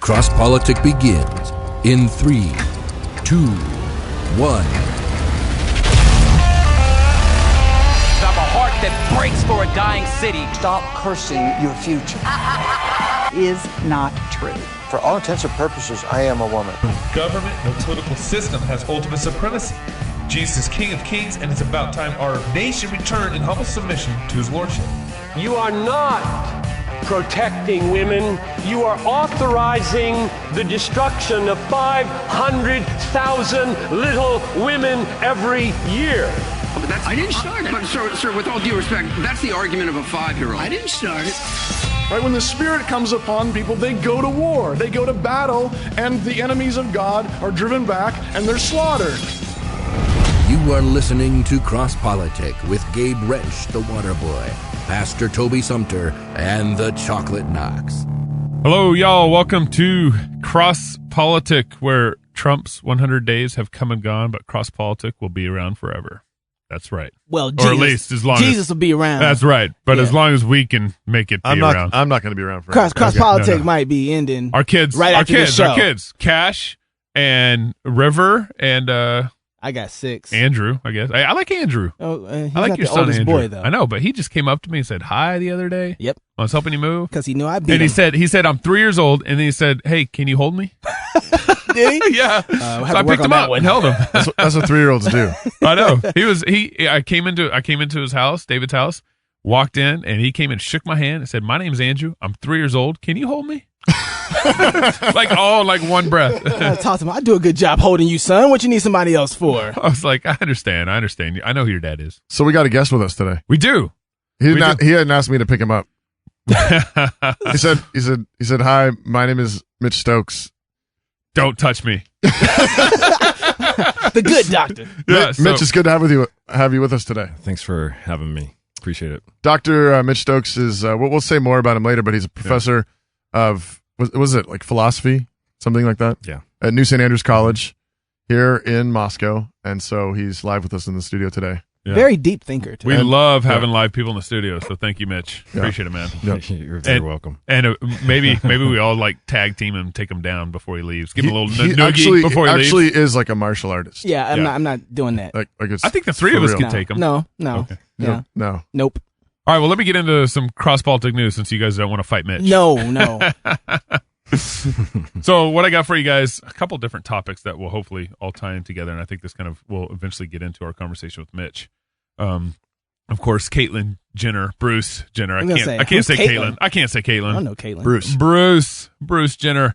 Cross Politic begins in 3, 2, 1. I'm a heart that breaks for a dying city. Stop cursing your future. Is not true. For all intents and purposes, I am a woman. No government, no political system has ultimate supremacy. Jesus is King of Kings, and it's about time our nation returned in humble submission to his lordship. You are not protecting women. You are authorizing the destruction of 500,000 little women every year. I didn't start it. But sir, with all due respect, that's the argument of a 5-year-old. I didn't start it. Right, when the Spirit comes upon people, they go to war, they go to battle, and the enemies of God are driven back and they're slaughtered. You are listening to Cross Politic with Gabe Wrench, the Water Boy, Pastor Toby Sumter, and the Chocolate Knox. Hello, y'all. Welcome to Cross Politic, where Trump's 100 days have come and gone, but Cross Politic will be around forever. That's right. Well, or at least as long Jesus as will be around. That's right. But as long as we can make it be around. I'm not going to be around forever. Cross Politic might be ending. Our kids, right after the show. Our kids, Cash and River and I got 6. Andrew, I guess. I like Andrew. Oh, he's I like not your the son, oldest Andrew. boy, though. I know, but he just came up to me and said hi the other day. Yep. I was helping you move. Because he knew I'd beat him. And he said, I'm 3 years old. And then he said, hey, can you hold me? Did he? Yeah. We'll so I picked him up and held him. That's what 3-year-olds do. I know. I came into his house, David's house, walked in, and he came and shook my hand and said, my name's Andrew. I'm 3 years old. Can you hold me? like one breath. I talked to him. I do a good job holding you, son. What you need somebody else for? I was like, I understand. I know who your dad is. So we got a guest with us today. We do. He hadn't asked me to pick him up. he said, hi, my name is Mitch Stokes. Don't touch me. The good doctor. Yeah, Mitch, it's good to have you with us today. Thanks for having me. Appreciate it. Dr. Mitch Stokes is, we'll say more about him later, but he's a professor of, was it like philosophy? Something like that? Yeah. At New St. Andrews College here in Moscow. And so he's live with us in the studio today. Yeah. Very deep thinker, too. We love having live people in the studio, so thank you, Mitch. Appreciate it, man. You're very welcome. And maybe we all like tag team him, take him down before he leaves. Give him a little noogie before he leaves. He actually is like a martial artist. Yeah, I'm not doing that. Like it's I think the three of us could take him. No. Okay. Yeah. No. Nope. All right, well, let me get into some cross-politic news since you guys don't want to fight Mitch. No. So what I got for you guys, a couple different topics that will hopefully all tie in together, and I think this kind of will eventually get into our conversation with Mitch. Of course, Caitlyn Jenner, Bruce Jenner. I can't say Caitlyn. I can't say Caitlyn. I don't know Caitlyn. Bruce Jenner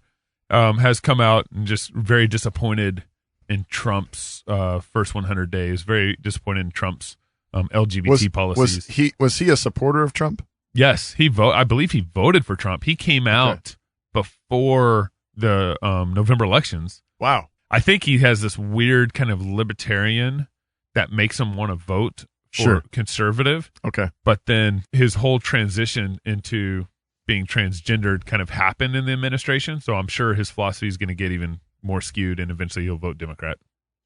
has come out and just very disappointed in Trump's first 100 days. Very disappointed in Trump's LGBT policies. Was he a supporter of Trump? Yes, I believe he voted for Trump. He came out before the November elections. Wow. I think he has this weird kind of libertarian that makes him want to vote for conservative. Okay. But then his whole transition into being transgendered kind of happened in the administration. So I'm sure his philosophy is going to get even more skewed and eventually he'll vote Democrat.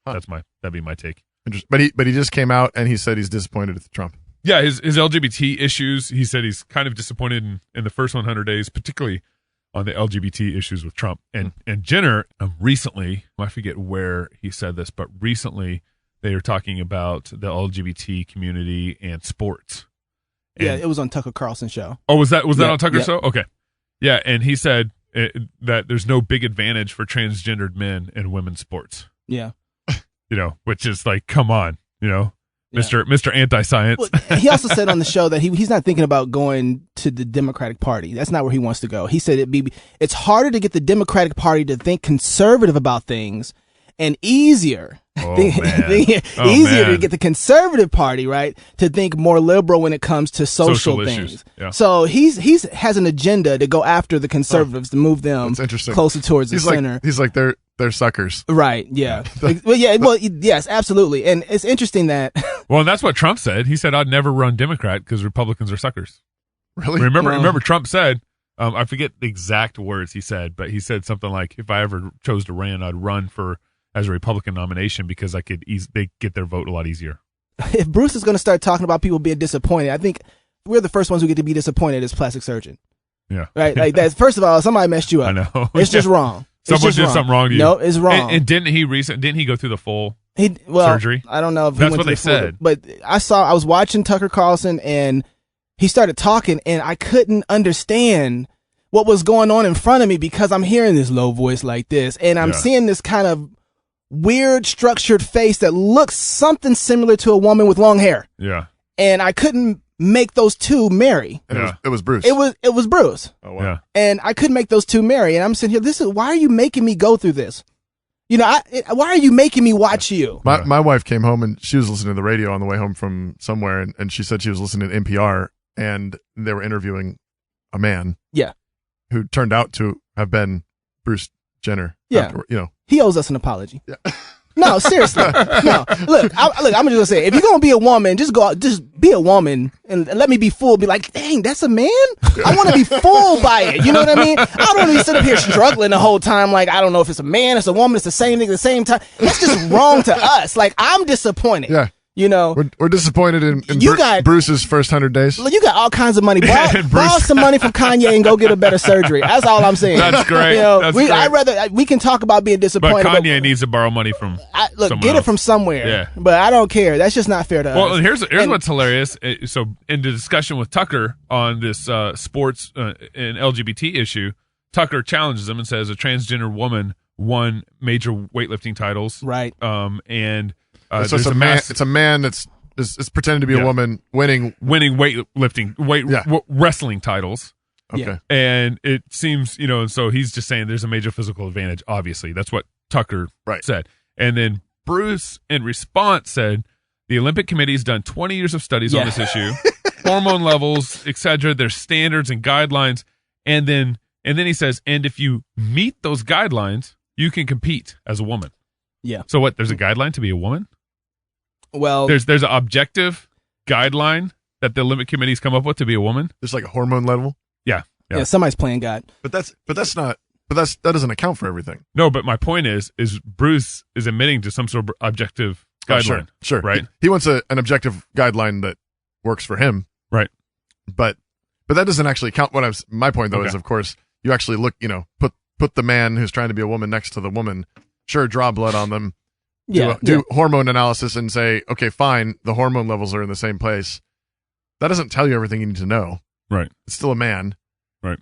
That'd be my take. But he just came out and he said he's disappointed with Trump. Yeah, his LGBT issues, he said he's kind of disappointed in the first 100 days, particularly on the LGBT issues with Trump. And Jenner, recently, I forget where he said this, but recently they were talking about the LGBT community and sports. Yeah, it was on Tucker Carlson's show. Oh, was that on Tucker's show? Okay. Yeah, and he said that there's no big advantage for transgendered men in women's sports. Yeah. Which is like, come on, Mr. Anti-Science. Well, he also said on the show that he's not thinking about going to the Democratic Party. That's not where he wants to go. He said it's harder to get the Democratic Party to think conservative about things and easier to get the conservative party, right, to think more liberal when it comes to social things. Yeah. So he has an agenda to go after the conservatives to move them closer towards the center. He's like they're suckers. Right, yeah. Yes, absolutely. And it's interesting that... Well, and that's what Trump said. He said, I'd never run Democrat because Republicans are suckers. Really? Remember Trump said, I forget the exact words he said, but he said something like, if I ever chose to run, I'd run as a Republican nomination because they get their vote a lot easier. If Bruce is going to start talking about people being disappointed, I think we're the first ones who get to be disappointed as plastic surgeon. Yeah. Right? Like that. First of all, somebody messed you up. I know. It's just wrong. Someone did something wrong to you. No, it's wrong. And didn't he go through the full surgery? I don't know if that's he went what to they the full, said. but I was watching Tucker Carlson and he started talking and I couldn't understand what was going on in front of me because I'm hearing this low voice like this and I'm seeing this kind of weird structured face that looks something similar to a woman with long hair. Yeah. And I couldn't make those two marry. And it was Bruce. It was Bruce. Oh wow. Yeah. And I couldn't make those two marry. And I'm sitting here, why are you making me go through this? You know, why are you making me watch you? My wife came home and she was listening to the radio on the way home from somewhere, and she said she was listening to NPR, and they were interviewing a man. Yeah. Who turned out to have been Bruce Jenner. Yeah. Afterward, He owes us an apology. Yeah. No, seriously. No. Look, I'm just gonna say, if you're gonna be a woman, just be a woman and let me be fooled. Be like, dang, that's a man? I want to be fooled by it. You know what I mean? I don't want to be sitting up here struggling the whole time. Like, I don't know if it's a man, it's a woman, it's the same thing at the same time. That's just wrong to us. Like, I'm disappointed. Yeah. You know, we're disappointed in Bruce's first 100 days. You got all kinds of money. Borrow some money from Kanye and go get a better surgery. That's all I'm saying. That's great. You know, That's great. I'd rather we can talk about being disappointed. But Kanye needs to borrow money from. Get it from somewhere. Yeah. But I don't care. That's just not fair to us. Well, here's what's hilarious. So in the discussion with Tucker on this sports and LGBT issue, Tucker challenges him and says a transgender woman won major weightlifting titles. Right. And so it's a man. It's a man that's. It's pretending to be a woman winning weightlifting, wrestling titles. Okay. Yeah. And it seems, so he's just saying there's a major physical advantage, obviously. That's what Tucker said. And then Bruce, in response, said the Olympic Committee's done 20 years of studies on this issue, hormone levels, etc. There's standards and guidelines. And then he says, and if you meet those guidelines, you can compete as a woman. Yeah. So what? There's a guideline to be a woman? Well, there's an objective guideline that the Olympic Committee's come up with to be a woman. There's like a hormone level. Yeah. Somebody's playing God. But that doesn't account for everything. No, but my point is Bruce is admitting to some sort of objective guideline. Sure. Right. He wants an objective guideline that works for him. Right. But that doesn't actually count. My point though is, of course, you actually look, put the man who's trying to be a woman next to the woman. Sure, draw blood on them. Do hormone analysis and say, okay, fine, the hormone levels are in the same place. That doesn't tell you everything you need to know. Right. It's still a man. Right.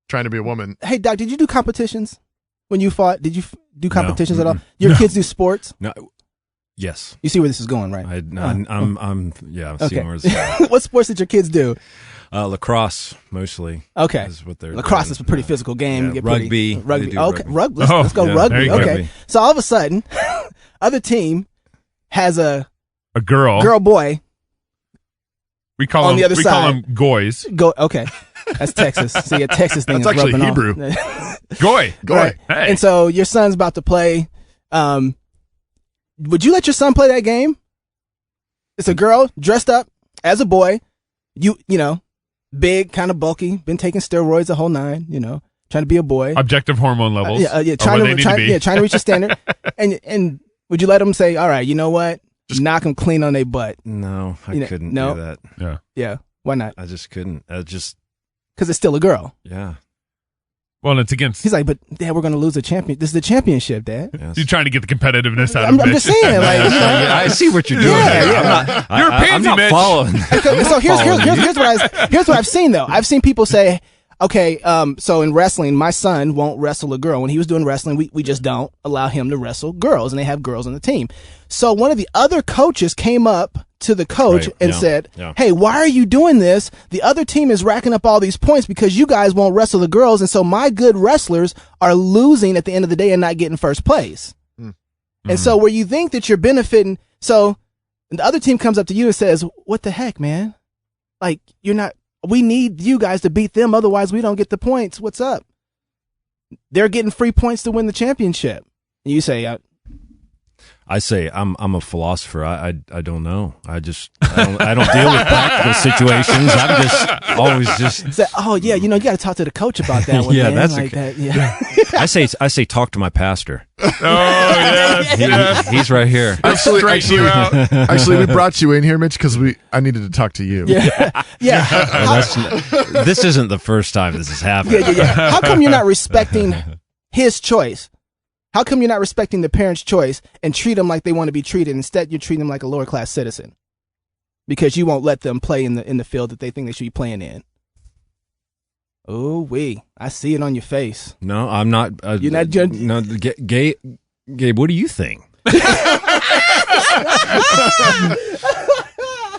Trying to be a woman. Hey, Doc, did you do competitions when you fought? Did you do competitions at all? Your kids do sports? No. Yes. You see where this is going, right? I'm seeing where it's going. What sports did your kids do? Lacrosse, mostly. Okay. Is what they're Lacrosse doing. is a pretty physical game. Yeah. You get Rugby. Rugby. Okay. Rugby. Let's go rugby. Okay. Rugby. So all of a sudden, other team has a girl boy. We call on them, the other we side. call them goys. Okay. That's Texas. See, a Texas thing That's is actually rubbing Hebrew. Goy. Right. Hey. And so your son's about to play. Would you let your son play that game? It's a girl dressed up as a boy. You know, big, kind of bulky, been taking steroids the whole nine, trying to be a boy. Objective hormone levels. Trying to reach a standard. And would you let them say, all right, you know what? Just knock them clean on their butt. No, I couldn't do that. Yeah. Yeah. Why not? I just couldn't. Because it's still a girl. Yeah. Well, it's against. He's like, but Dad, we're going to lose a champion. This is the championship, Dad. Yes. You're trying to get the competitiveness out of it. I'm just saying, I see what you're doing. Yeah. You're a pansy, Mitch. Following. So here's what I've seen though. I've seen people say, okay, so in wrestling, my son won't wrestle a girl. When he was doing wrestling, we just don't allow him to wrestle girls, and they have girls on the team. So one of the other coaches came up to the coach and said, hey, why are you doing this? The other team is racking up all these points because you guys won't wrestle the girls, and so my good wrestlers are losing at the end of the day and not getting first place. And so where you think that you're benefiting, so the other team comes up to you and says, what the heck, man? Like, we need you guys to beat them, otherwise we don't get the points. What's up? They're getting free points to win the championship. And you say, I say I'm a philosopher. I don't know. I don't deal with practical situations. I'm just always just say, oh yeah, you got to talk to the coach about that one. Yeah, man. that's like that. Yeah. I say talk to my pastor. Oh yeah, he's right here. Actually, we brought you in here, Mitch, because I needed to talk to you. Yeah. This isn't the first time this has happened. Yeah. How come you're not respecting his choice? How come you're not respecting the parent's choice and treat them like they want to be treated? Instead, you're treating them like a lower class citizen because you won't let them play in the field that they think they should be playing in. Oh, I see it on your face. No, I'm not. You're not judging. No, Gabe, what do you think?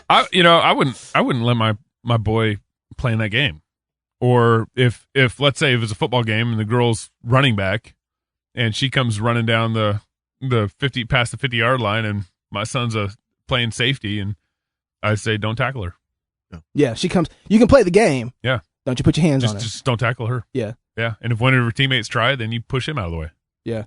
I wouldn't let my boy play in that game. Or if let's say if it's a football game and the girl's running back and she comes running down the 50 past the 50-yard line and my son's playing safety and I say don't tackle her. Yeah, she comes. You can play the game. Yeah. Don't you put your hands on her. Just don't tackle her. Yeah. Yeah. And if one of her teammates try, then you push him out of the way. Yeah.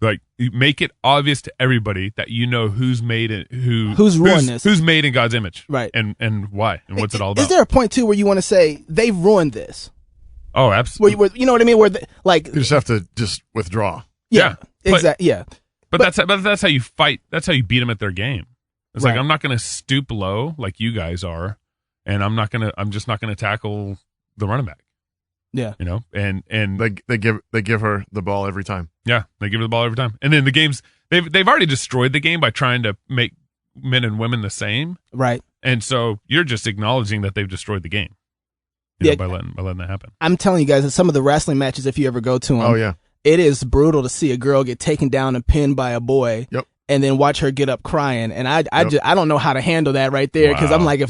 Like you make it obvious to everybody that who's made it, who's ruined this, who's made in God's image, right? And why, and what's it all about? Is there a point too where you want to say they've ruined this? Oh, absolutely. Where you know what I mean? Where you just have to just withdraw. Yeah. Exactly. Yeah. But that's how you fight. That's how you beat them at their game. It's right. Like I'm not going to stoop low like you guys are, and I'm just not gonna tackle the running back. Yeah. And they give her the ball every time. Yeah, they give her the ball every time. And then the games they've already destroyed the game by trying to make men and women the same. Right. And so you're just acknowledging that they've destroyed the game. By letting that happen. I'm telling you guys that some of the wrestling matches, if you ever go to them, oh yeah, it is brutal to see a girl get taken down and pinned by a boy. Yep. And then watch her get up crying. And I don't know how to handle that right there. Because I'm like,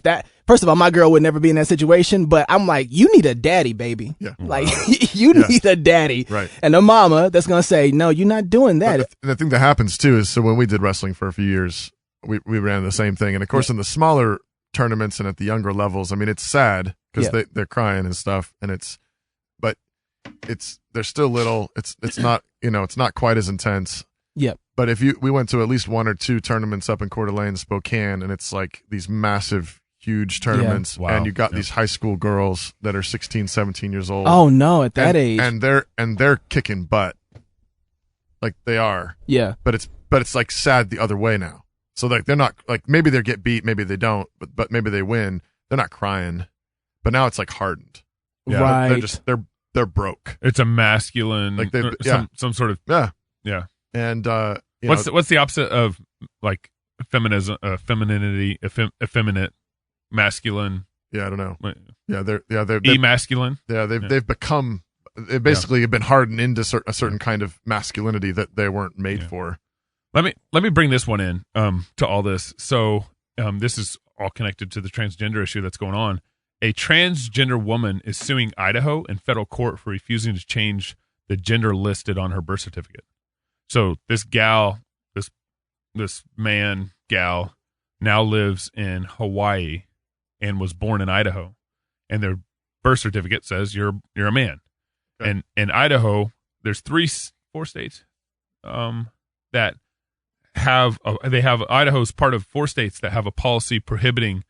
first of all, my girl would never be in that situation. But I'm like, you need a daddy, baby. Yeah. Like, you need a daddy. Right. And a mama that's going to say, no, you're not doing that. The thing that happens, too, is so when we did wrestling for a few years, we ran the same thing. And, of course, in the smaller tournaments and at the younger levels, I mean, it's sad because they're crying and stuff. And they're still little. It's not, it's not quite as intense. Yep. But we went to at least one or two tournaments up in Coeur d'Alene, Spokane, and it's like these massive, huge tournaments, and you got these high school girls that are 16, 17 years old. Oh no, at that age, and they're kicking butt, like they are. Yeah. But it's like sad the other way now. So like they're not like maybe they get beat, maybe they don't, but maybe they win. They're not crying, but now it's like hardened. Yeah. Right. They're broke. It's a masculine, like some sort of yeah. And what's the opposite of like feminism, femininity, effeminate, masculine? Yeah, I don't know. They're emasculine. Yeah, they've become. They basically have been hardened into a certain kind of masculinity that they weren't made for. Let me bring this one in to all this. So this is all connected to the transgender issue that's going on. A transgender woman is suing Idaho in federal court for refusing to change the gender listed on her birth certificate. So this gal, this man gal, now lives in Hawaii and was born in Idaho, and their birth certificate says you're a man. Okay. And in Idaho, there's 4 states that have Idaho's part of 4 states that have a policy prohibiting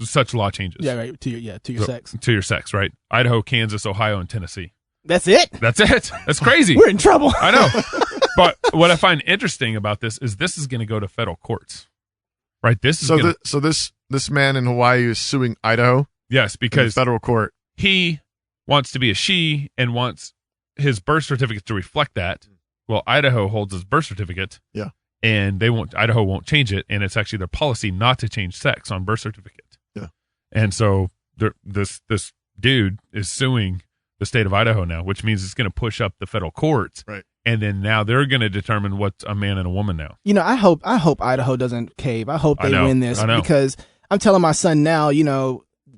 such law changes. Yeah, right. To your sex. To your sex, right? Idaho, Kansas, Ohio, and Tennessee. That's it? That's it. That's crazy. We're in trouble. I know. But what I find interesting about this is going to go to federal courts, right? So this man in Hawaii is suing Idaho? Yes, because federal court. He wants to be a she and wants his birth certificate to reflect that. Well, Idaho holds his birth certificate. Yeah. And Idaho won't change it, and it's actually their policy not to change sex on birth certificate. Yeah. And so this dude is suing the state of Idaho now, which means it's going to push up the federal courts. Right. And then now they're going to determine what's a man and a woman now. I hope Idaho doesn't cave. I hope they win this because I'm telling my son now,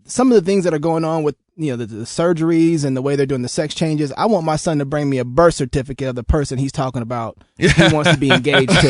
some of the things that are going on with, the surgeries and the way they're doing the sex changes. I want my son to bring me a birth certificate of the person he's talking about he wants to be engaged to.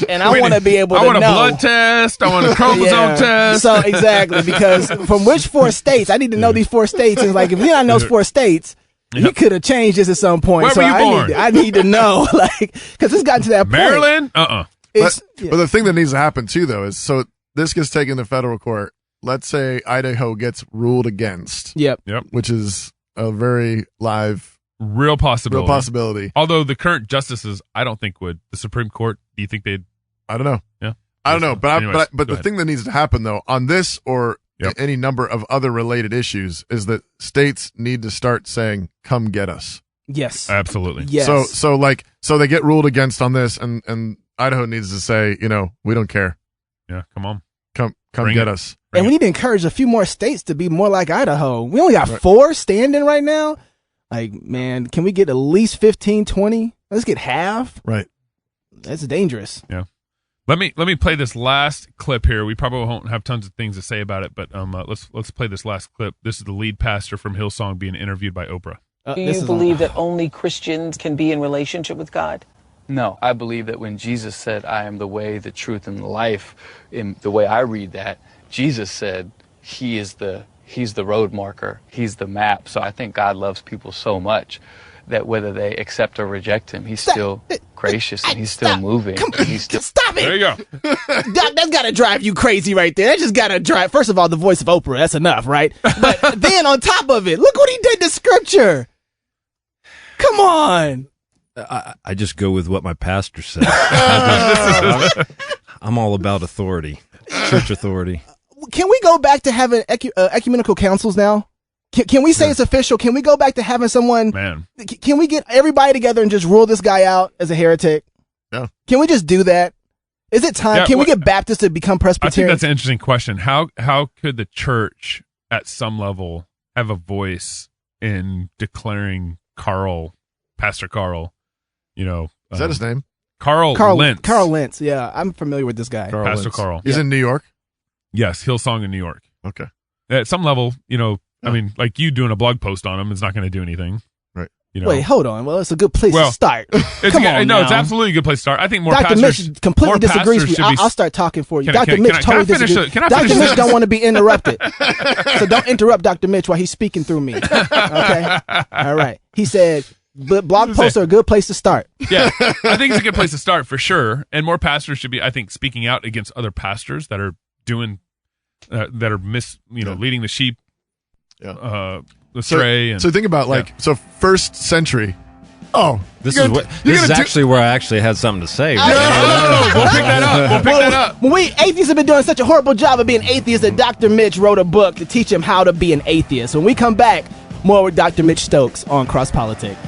And I want to be able to know. I want a blood test. I want a chromosome test. So exactly, because from which 4 states, I need to know these 4 states. And like, if we're not in those 4 states, You could have changed this at some point. Where so were you born? I need to know, because it's gotten to that point. Maryland? But the thing that needs to happen too, though, is so this gets taken to federal court. Let's say Idaho gets ruled against. Yep. Which is a very live, real possibility. Although the current justices, I don't think would. The Supreme Court, do you think they'd? I don't know. Yeah. I don't know. But the ahead. thing that needs to happen, though, on this or any number of other related issues, is that states need to start saying, "Come get us." Yes. Absolutely. Yes. So they get ruled against on this, and Idaho needs to say, we don't care. Yeah. Come on. Come Bring get it. us. And we need to encourage a few more states to be more like Idaho. We only got 4 standing right now. Like, man, can we get at least 15, 20? Let's get half. Right. That's dangerous. Yeah. Let me play this last clip here. We probably won't have tons of things to say about it, but let's play this last clip. This is the lead pastor from Hillsong being interviewed by Oprah. Do you believe that only Christians can be in relationship with God? No, I believe that when Jesus said, I am the way, the truth, and the life, in the way I read that, Jesus said he's the road marker, he's the map. So I think God loves people so much that whether they accept or reject him, he's still gracious and he's still moving. Stop it. There you go. That's got to drive you crazy right there. That just got to drive. First of all, the voice of Oprah, that's enough, right? But then on top of it, look what he did to scripture. Come on. I just go with what my pastor said. I'm all about authority, church authority. Can we go back to having ecumenical councils now? Can we say it's official? Can we go back to having someone? Man, can we get everybody together and just rule this guy out as a heretic? Yeah. Can we just do that? Is it time? Can we get Baptists to become Presbyterian? I think that's an interesting question. How could the church at some level have a voice in declaring Pastor Carl? Is that his name? Carl Lentz. Carl Lentz. Yeah, I'm familiar with this guy. Pastor Lentz. Carl. He's in New York? Yes, Hillsong in New York. Okay. At some level, I mean, like you doing a blog post on him is not going to do anything. Right. Wait, hold on. Well, it's a good place to start. Come on now. It's absolutely a good place to start. I think more Dr. pastors... Mitch completely disagrees with you. I'll start talking for you. Dr. Mitch totally disagrees. Dr. Mitch don't want to be interrupted. So don't interrupt Dr. Mitch while he's speaking through me. Okay? All right. He said... But blog posts are a good place to start. Yeah, I think it's a good place to start for sure. And more pastors should be, I think, speaking out against other pastors that are doing, leading the sheep astray. So think about first century. Oh, this is actually where I actually had something to say. No. We'll pick that up. We atheists have been doing such a horrible job of being atheists that Dr. Mitch wrote a book to teach him how to be an atheist. When we come back, more with Dr. Mitch Stokes on Cross Politic.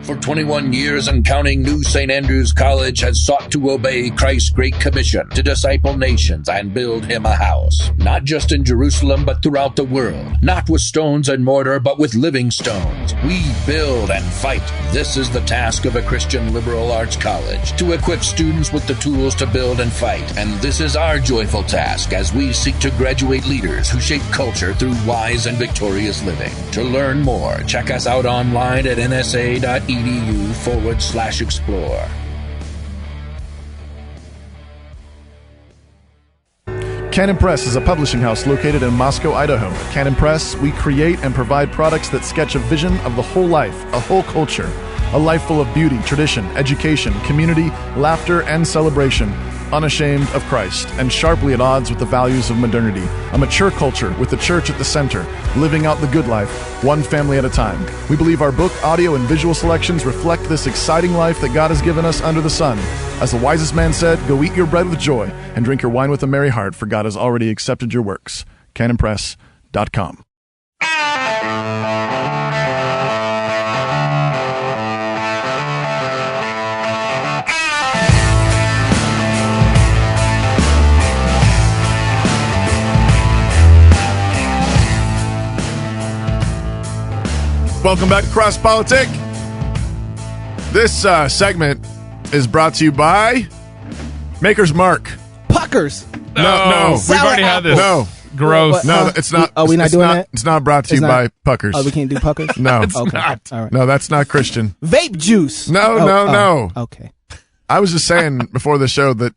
For 21 years and counting, New St. Andrews College has sought to obey Christ's Great Commission to disciple nations and build him a house, not just in Jerusalem, but throughout the world. Not with stones and mortar, but with living stones. We build and fight. This is the task of a Christian liberal arts college, to equip students with the tools to build and fight. And this is our joyful task as we seek to graduate leaders who shape culture through wise and victorious living. To learn more, check us out online at nsa.edu/explore. Canon Press is a publishing house located in Moscow, Idaho. At Canon Press, we create and provide products that sketch a vision of the whole life, a whole culture, a life full of beauty, tradition, education, community, laughter, and celebration, unashamed of Christ, and sharply at odds with the values of modernity. A mature culture with the church at the center, living out the good life, one family at a time. We believe our book, audio, and visual selections reflect this exciting life that God has given us under the sun. As the wisest man said, go eat your bread with joy and drink your wine with a merry heart, for God has already accepted your works. CanonPress.com. Welcome back to Cross Politic. This segment is brought to you by Maker's Mark. Puckers. No, we've already had this. No, Gross. No, it's not. Are we not doing that? It's not brought to you by Puckers. Oh, we can't do Puckers? No. It's okay. not. All right. No, that's not Christian. Vape juice. No. Okay. I was just saying before the show that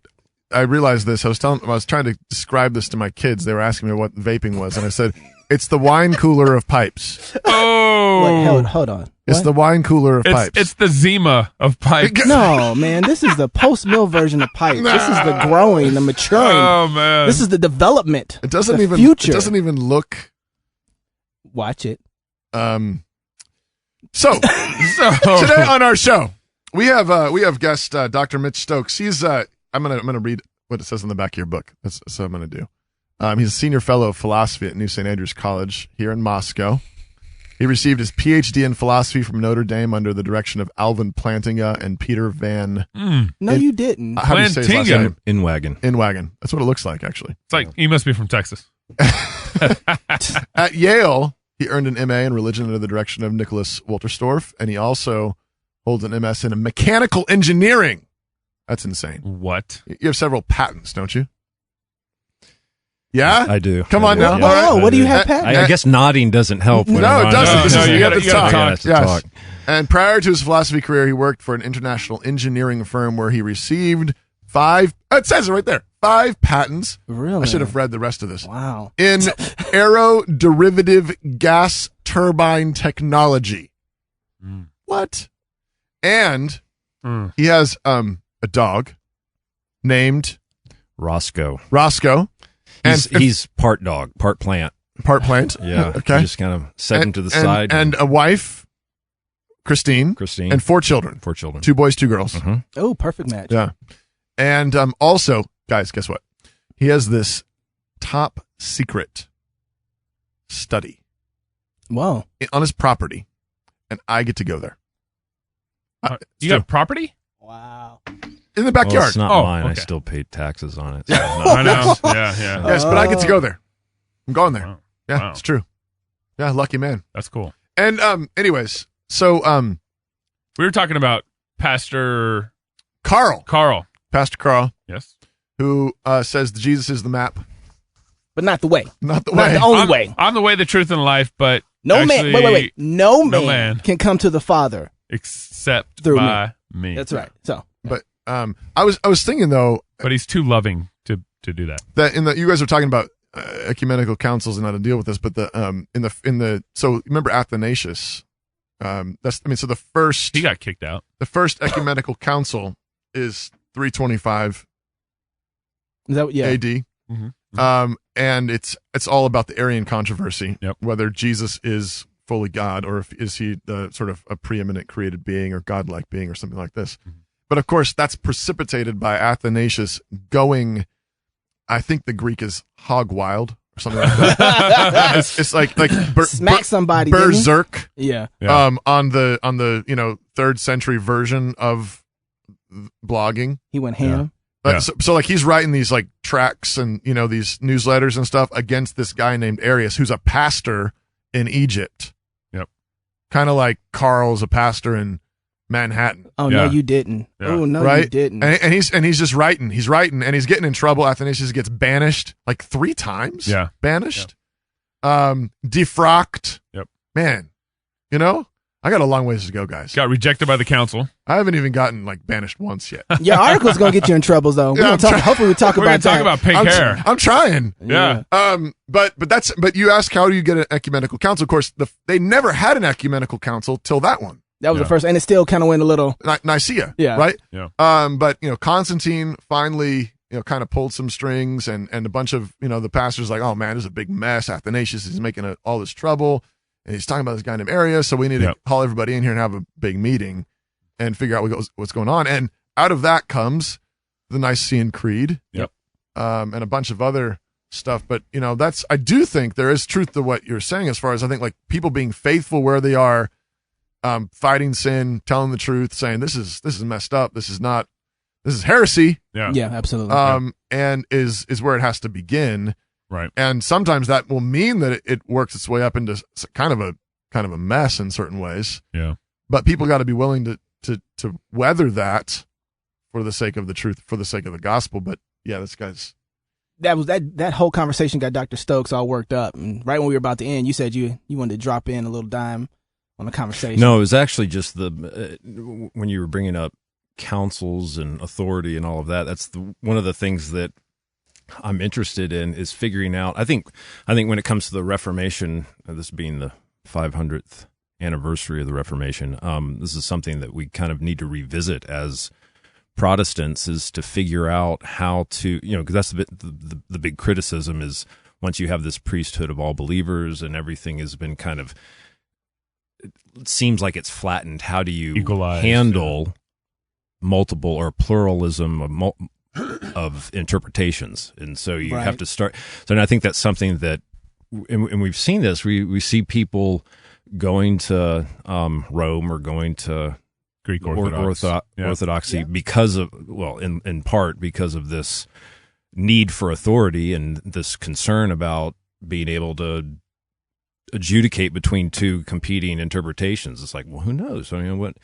I realized this. I was trying to describe this to my kids. They were asking me what vaping was, and I said it's the wine cooler of pipes. Oh, Wait, hold on. It's the wine cooler of pipes. It's the Zima of pipes. No, man, this is the post-mill version of pipes. This is the growing, the maturing. Oh man, this is the development. It doesn't the even. Future. It doesn't even look. Watch it. So today on our show we have guest Dr. Mitch Stokes. He's I'm gonna read what it says on the back of your book. That's what I'm gonna do. He's a senior fellow of philosophy at New St. Andrews College here in Moscow. He received his PhD in philosophy from Notre Dame under the direction of Alvin Plantinga and Peter Van. No, you didn't. How do you say his last name? Inwagen. Inwagen. That's what it looks like, actually. It's like he must be from Texas. At Yale, he earned an MA in religion under the direction of Nicholas Wolterstorff, and he also holds an MS in mechanical engineering. That's insane. What? You have several patents, don't you? Yeah? I do. Come on now. Yeah. All right. Oh, what do you have patents? I guess nodding doesn't help. When No, it doesn't. No, You have to talk. Talk. And prior to his philosophy career, he worked for an international engineering firm where he received 5, it says it right there, 5 patents. Really? I should have read the rest of this. Wow. In aeroderivative gas turbine technology. What? And he has a dog named Roscoe. He's part dog, part plant. Part plant. Yeah. Okay. Just kind of set him to the side. And a wife, Christine. And 4 children. 4 children. 2 boys, 2 girls. Oh, perfect match. Yeah. And also, guys, guess what? He has this top secret study. Wow. On his property, and I get to go there. You got property? Wow. In the backyard. Well, it's not mine. okay. I still pay taxes on it. So Yeah. I know. Yeah. Yes, but I get to go there. I'm going there. Wow. Yeah, Wow. it's true. Yeah, lucky man. That's cool. And anyways, so We were talking about Pastor Pastor Carl, Yes. who says that Jesus is the map, But not the way. not the Not way. the only way. I'm the way, the truth, and the life, but No actually, man. Wait. No man, man. can come to the Father. except Through by me. That's right. So, But I was thinking though But he's too loving to do that. that you guys were talking about ecumenical councils and how to deal with this, but so remember Athanasius. So the first He got kicked out. the first ecumenical council is 325 is that yeah? AD. And it's all about the Arian controversy, whether Jesus is fully God or is he the sort of a preeminent created being or godlike being or something like this. But of course, that's precipitated by Athanasius going, I think the Greek is hog wild or something like that. it's like Smack somebody. didn't he? berserk. Yeah. On the 3rd century version of blogging. He went ham. So like he's writing these like tracts and these newsletters and stuff against this guy named Arius, who's a pastor in Egypt. Yep. Kind of like Carl's a pastor in Manhattan. Oh no, you didn't. Yeah. Oh no, Right? you didn't. And he's just writing. He's writing and he's getting in trouble. Athanasius gets banished like 3 times. Yeah. Banished. Defrocked. Yep. Man, I got a long ways to go, guys. Got rejected by the council. I haven't even gotten like banished once yet. Your article's gonna get you in trouble though. Hopefully we talk We're about gonna talk that. about pink hair. I'm trying. Yeah. But you ask how do you get an ecumenical council? Of course, they never had an ecumenical council till that one. That was the first, and it still kind of went a little Nicaea. Yeah. Right. Yeah. But Constantine finally kind of pulled some strings, and a bunch of the pastors like, oh man, this is a big mess. Athanasius is making all this trouble, and he's talking about this guy named Arius. So we need to haul everybody in here and have a big meeting and figure out what's going on. And out of that comes the Nicene Creed. Yep. And a bunch of other stuff. But I do think there is truth to what you're saying as far as I think like people being faithful where they are, fighting sin, telling the truth, saying this is messed up. This is heresy. Yeah. Yeah, absolutely. And is where it has to begin. Right. And sometimes that will mean that it works its way up into kind of a mess in certain ways. Yeah. But people got to be willing to weather that for the sake of the truth, for the sake of the gospel. But yeah, this guy's that whole conversation got Dr. Stokes all worked up. And right when we were about to end, you said you wanted to drop in a little dime on the conversation. No, it was actually just when you were bringing up councils and authority and all of that. That's one of the things that I'm interested in is figuring out. I think when it comes to the Reformation, this being the 500th anniversary of the Reformation, this is something that we kind of need to revisit as Protestants, is to figure out how to, because that's the big criticism is once you have this priesthood of all believers and everything has been kind of, it seems like it's flattened. How do you handle multiple or pluralism of interpretations? And so you have to start. So I think that's something that, and we've seen this, we see people going to Rome or going to Greek Orthodoxy because of, in part because of this need for authority and this concern about being able to adjudicate between two competing interpretations. It's like, well, who knows? I mean, what?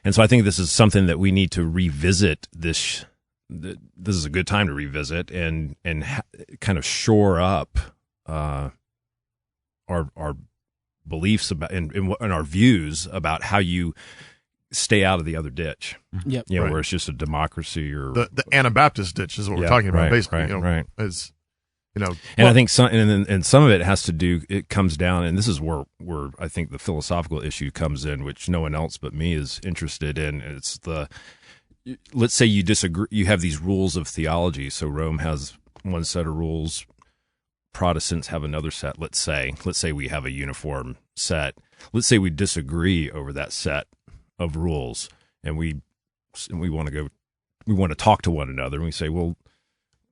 And so I think this is something that we need to revisit. This is a good time to revisit and kind of shore up our beliefs about and our views about how you stay out of the other ditch. Yep. Where it's just a democracy or the Anabaptist ditch is what we're talking about, basically. As and I think some of it has to do. It comes down, and this is where I think the philosophical issue comes in, which no one else but me is interested in. It's let's say you disagree. You have these rules of theology. So Rome has one set of rules. Protestants have another set. Let's say we have a uniform set. Let's say we disagree over that set of rules, and we want to talk to one another, and we say, well,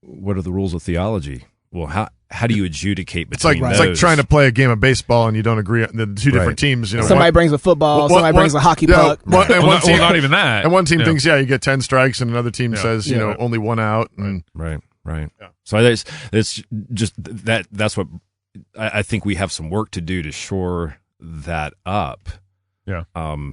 what are the rules of theology? Well, how do you adjudicate between those? It's like trying to play a game of baseball and you don't agree on the two different teams. Somebody brings a football, somebody brings a hockey puck. One team, not even that. And one team thinks, you get 10 strikes, and another team says, only one out. And Right. Yeah. So it's just that's what I think we have some work to do to shore that up. Yeah.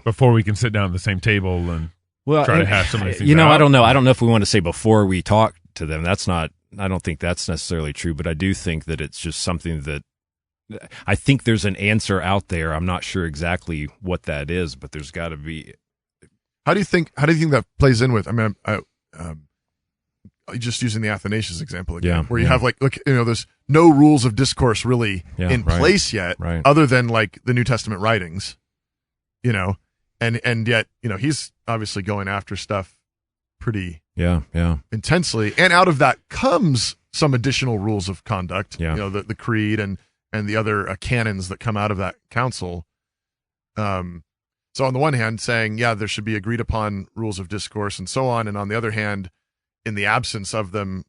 Before we can sit down at the same table and try to hash some of these things out. I don't know. I don't know if we want to say before we talk to them. I don't think that's necessarily true, but I do think that it's just something that I think there's an answer out there. I'm not sure exactly what that is, but there's got to be. How do you think that plays in with? I mean, just using the Athanasius example again, where you have there's no rules of discourse really in place yet, other than like the New Testament writings, and yet he's obviously going after stuff pretty intensely, and out of that comes some additional rules of conduct, the creed and the other canons that come out of that council. So on the one hand saying there should be agreed upon rules of discourse and so on, and on the other hand, in the absence of them,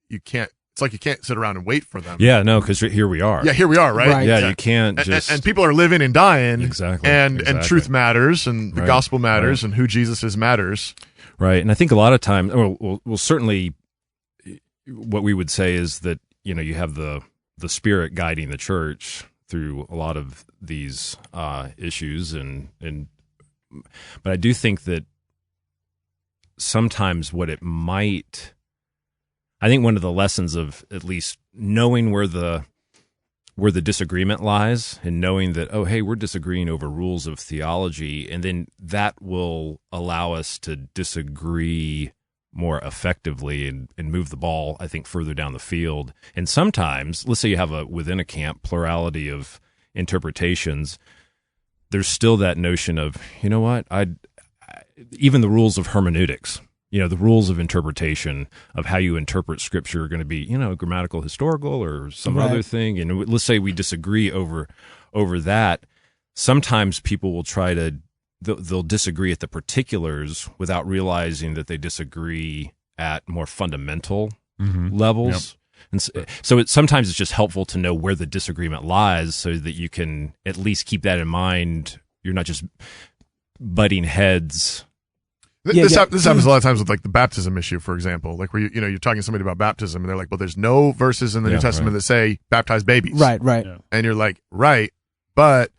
you can't sit around and wait for them. Because here we are. Here we are, right? You can't and people are living and dying. Exactly. And truth matters, and the gospel matters, and who Jesus is matters. Right. And I think a lot of times, well, certainly what we would say is that, you have the Spirit guiding the church through a lot of these issues. But I do think that sometimes I think one of the lessons of at least knowing where the disagreement lies, and knowing that, oh, hey, we're disagreeing over rules of theology, and then that will allow us to disagree more effectively and move the ball, I think, further down the field. And sometimes, let's say you have within a camp plurality of interpretations, there's still that notion of, even the rules of hermeneutics, the rules of interpretation of how you interpret Scripture are going to be, grammatical, historical, or some other thing. And let's say we disagree over that. Sometimes people will they'll disagree at the particulars without realizing that they disagree at more fundamental levels. Yep. And so sometimes it's just helpful to know where the disagreement lies, so that you can at least keep that in mind. You're not just butting heads. This happens a lot of times with like the baptism issue, for example, like where you're talking to somebody about baptism, and they're like, well, there's no verses in the New Testament that say baptize babies. Right. Yeah. And you're like, right, but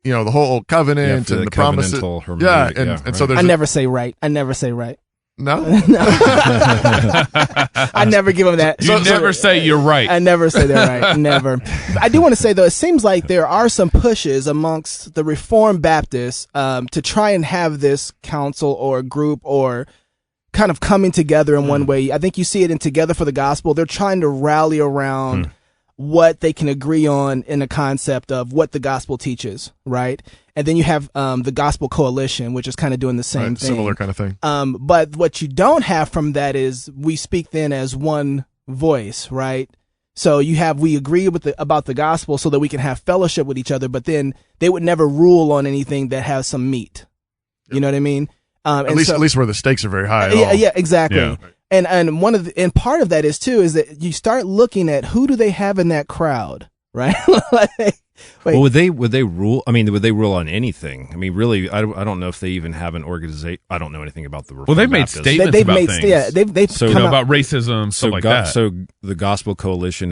the whole old covenant and the promises. And so there's I never say right. No. I never give them that. You never say you're right. I never say they're right. Never. I do want to say, though, it seems like there are some pushes amongst the Reformed Baptists to try and have this council or group or kind of coming together in one way. I think you see it in Together for the Gospel. They're trying to rally around what they can agree on in the concept of what the gospel teaches, right? And then you have the Gospel Coalition, which is kind of doing the same thing. Similar kind of thing. But what you don't have from that is we speak then as one voice, right? So you have, we agree with about the gospel so that we can have fellowship with each other, but then they would never rule on anything that has some meat. You know what I mean? At least where the stakes are very high. Yeah, exactly. Yeah. And part of that is too is that you start looking at who do they have in that crowd, right? Well, would they rule? I mean, would they rule on anything? I mean, really, I don't know if they even have an organization. I don't know anything about the Reformed they've made Baptists. statements about things. Yeah, they've so come about racism, stuff like that. So the Gospel Coalition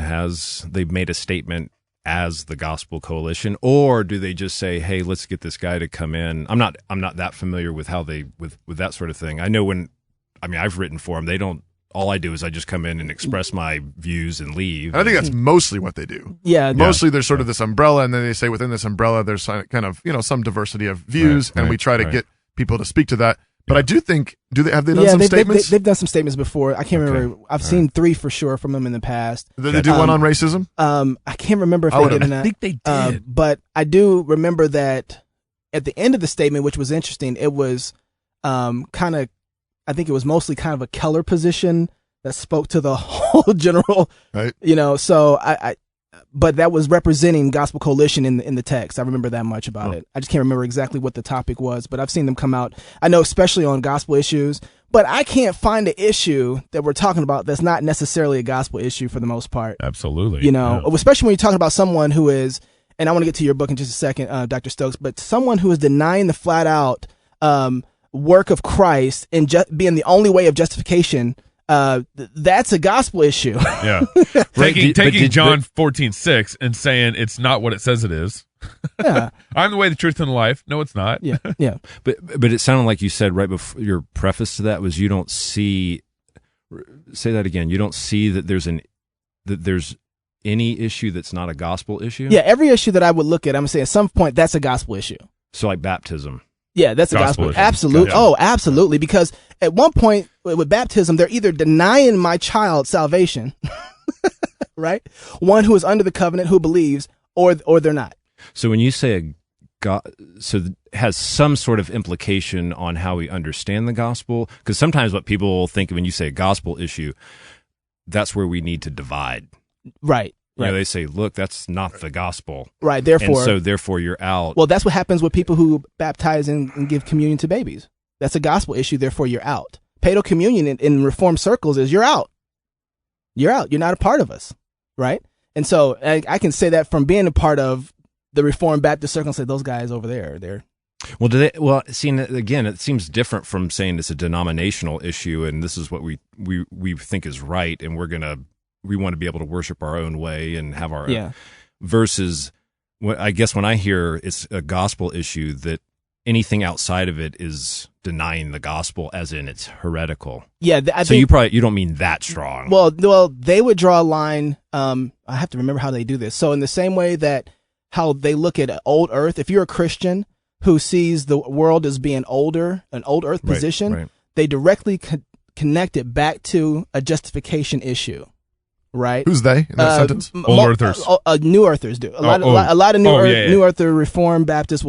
they've made a statement as the Gospel Coalition, or do they just say, "Hey, let's get this guy to come in"? I'm not that familiar with how they with that sort of thing. I know I've written for them. They don't. All I do is I just come in and express my views and leave. I think that's mostly what they do. Yeah. Mostly there's sort of this umbrella, and then they say within this umbrella there's kind of, some diversity of views, and we try to get people to speak to that. But I do think, have they done some statements? They've done some statements before. I can't remember. I've seen 3 for sure from them in the past. Did they do one on racism? I can't remember if they did or not. I think they did. But I do remember that at the end of the statement, which was interesting, it was I think it was mostly kind of a Keller position that spoke to the whole general, right? So but that was representing Gospel Coalition in the text. I remember that much about it. I just can't remember exactly what the topic was, but I've seen them come out. I know, especially on gospel issues, but I can't find an issue that we're talking about that's not necessarily a gospel issue for the most part. Absolutely. Especially when you're talking about someone who is, and I want to get to your book in just a second, Dr. Stokes, but someone who is denying the flat out work of Christ and being the only way of justification. That's a gospel issue. Yeah. Taking John 14:6 and saying it's not what it says it is. Yeah. I'm the way, the truth, and the life. No, it's not. Yeah. Yeah. But it sounded like you said right before your preface to that was you don't see. Say that again. You don't see that there's any issue that's not a gospel issue. Yeah. Every issue that I would look at, I'm gonna say at some point that's a gospel issue. So like baptism. Yeah, that's a gospel. Absolutely. Gotcha. Oh, absolutely. Because at one point with baptism, they're either denying my child salvation, right? One who is under the covenant, who believes, or they're not. So when you say it has some sort of implication on how we understand the gospel, because sometimes what people think of when you say a gospel issue, that's where we need to divide. Right. They say, look, that's not the gospel. Right, therefore you're out. Well, that's what happens with people who baptize and give communion to babies. That's a gospel issue, therefore you're out. Paedo communion in Reformed circles is you're out. You're out. You're not a part of us, right? And so I can say that from being a part of the Reformed Baptist circle and say, those guys over there, they're... Well, see, again, it seems different from saying it's a denominational issue and this is what we think is right and we want to be able to worship our own way and have our own, versus I guess when I hear it's a gospel issue that anything outside of it is denying the gospel as in it's heretical. Yeah. You don't mean that strong. Well, they would draw a line. I have to remember how they do this. So in the same way that how they look at old earth, if you're a Christian who sees the world as being older, an old earth position, they directly connect it back to a justification issue. Right. Who's they in that sentence? Old Earthers. New Earthers do. A lot of New Earther Reformed Baptists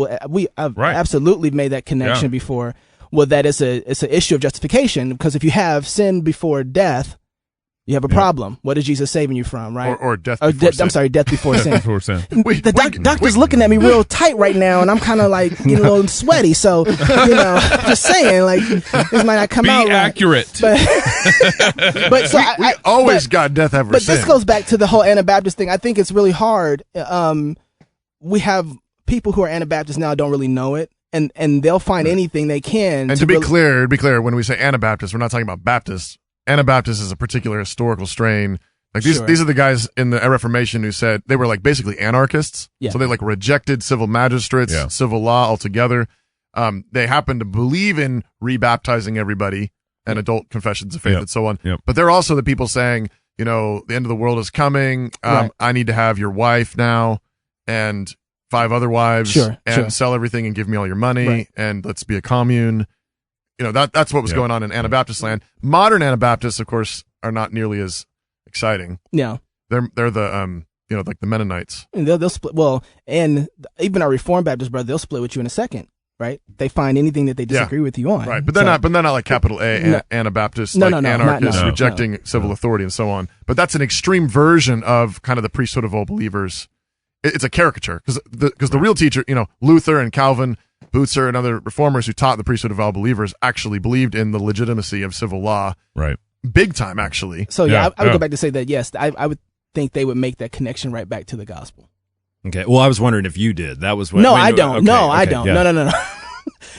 I've absolutely made that connection before. Well, that it's an issue of justification because if you have sin before death, you have a problem. What is Jesus saving you from, right? Or death before sin. I'm sorry, death before sin. The doctor's looking at me real tight right now, and I'm kind of like getting a little sweaty. So, just saying, like, this might not come out right. Be accurate. But so we always got death after sin. But this goes back to the whole Anabaptist thing. I think it's really hard. We have people who are Anabaptists now don't really know it. And they'll find anything they can. And to be clear, when we say Anabaptist, we're not talking about Baptists. Anabaptist is a particular historical strain. Like these are the guys in the Reformation who said they were like basically anarchists. Yeah. So they like rejected civil magistrates, civil law altogether. They happened to believe in rebaptizing everybody, and adult confessions of faith Yep. and so on. Yep. But they're also the people saying, you know, the end of the world is coming. Right. I need to have your wife now and 5 other wives and sell everything and give me all your money and let's be a commune. You know, that's what was going on in Anabaptist land. Modern Anabaptists, of course, are not nearly as exciting. Yeah. They're the you know, like the Mennonites. And they'll split. Well, and even our Reformed Baptist brother, they'll split with you in a second, right? They find anything that they disagree with you on, right? But they're not like capital A Anabaptists, like anarchists rejecting civil authority and so on. But that's an extreme version of kind of the priesthood of all believers. It's a caricature because the real teacher, you know, Luther and Calvin, Butzer and other reformers who taught the priesthood of all believers actually believed in the legitimacy of civil law, right? Big time, actually. So I would go back to say that yes, I would think they would make that connection right back to the gospel. Okay. Well, I was wondering if you did. That was what. No, I don't. Okay, no, I don't. yeah. No.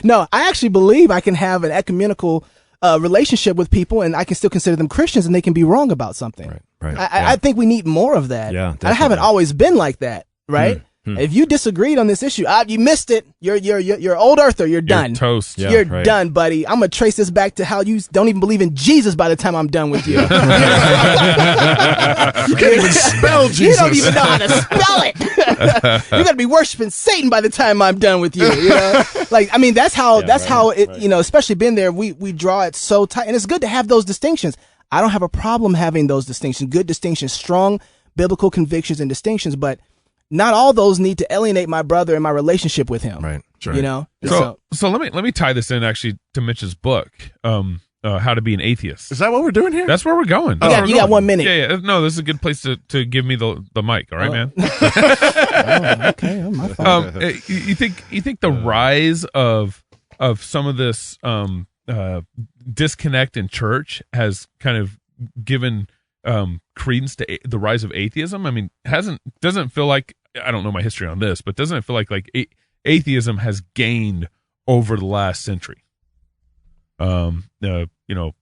No, I actually believe I can have an ecumenical relationship with people, and I can still consider them Christians, and they can be wrong about something. Right. I think we need more of that. Yeah, I haven't always been like that. Right? If you disagreed on this issue, you missed it. You're old earther. You're done. You're toast. Yeah, you're right. done, buddy. I'm gonna trace this back to how you don't even believe in Jesus by the time I'm done with you. You can't even spell Jesus. You don't even know how to spell it. You're gonna be worshiping Satan by the time I'm done with you. You know? Like, I mean, that's how it. You know, especially being there, we draw it so tight, and it's good to have those distinctions. I don't have a problem having those distinctions, good distinctions, strong biblical convictions and distinctions, but not all those need to alienate my brother and my relationship with him. Right. Sure. You know? So let me tie this in actually to Mitch's book, How to Be an Atheist. Is that what we're doing here? That's where we're going. You got 1 minute. Yeah. No, this is a good place to give me the mic. All right, man. Okay, my fault. You think the rise of some of this disconnect in church has kind of given credence to the rise of atheism? I mean, doesn't feel like, I don't know my history on this, but doesn't it feel like atheism has gained over the last century? You know,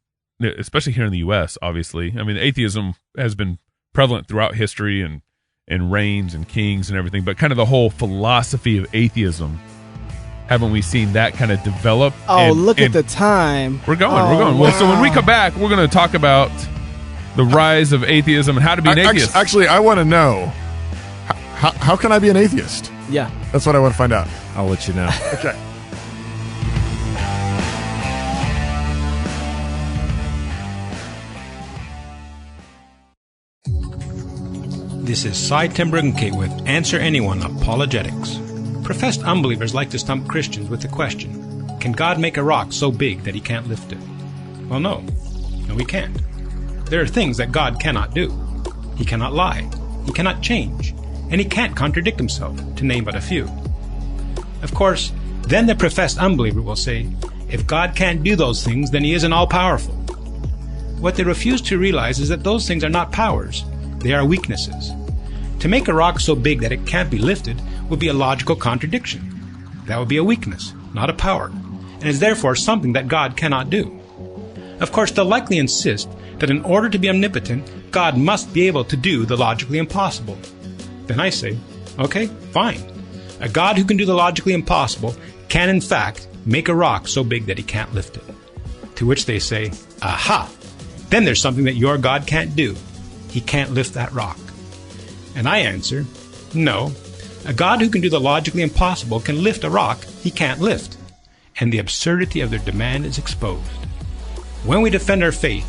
especially here in the U.S., obviously. I mean, atheism has been prevalent throughout history and reigns and kings and everything, but kind of the whole philosophy of atheism, haven't we seen that kind of develop? Oh, look at the time. We're going. Wow. Well, so when we come back, we're going to talk about the rise of atheism and how to be an atheist. Actually, I want to know, how can I be an atheist? Yeah. That's what I want to find out. I'll let you know. Okay. This is Cy Timbergen with Answer Anyone Apologetics. Professed unbelievers like to stump Christians with the question, can God make a rock so big that he can't lift it? Well, no. No, he can't. There are things that God cannot do. He cannot lie. He cannot change. And he can't contradict himself, to name but a few. Of course, then the professed unbeliever will say, if God can't do those things, then he isn't all-powerful. What they refuse to realize is that those things are not powers. They are weaknesses. To make a rock so big that it can't be lifted would be a logical contradiction. That would be a weakness, not a power, and is therefore something that God cannot do. Of course, they'll likely insist that in order to be omnipotent, God must be able to do the logically impossible. Then I say, okay, fine. A God who can do the logically impossible can in fact make a rock so big that he can't lift it. To which they say, aha! Then there's something that your God can't do. He can't lift that rock. And I answer, no. A God who can do the logically impossible can lift a rock he can't lift. And the absurdity of their demand is exposed. When we defend our faith,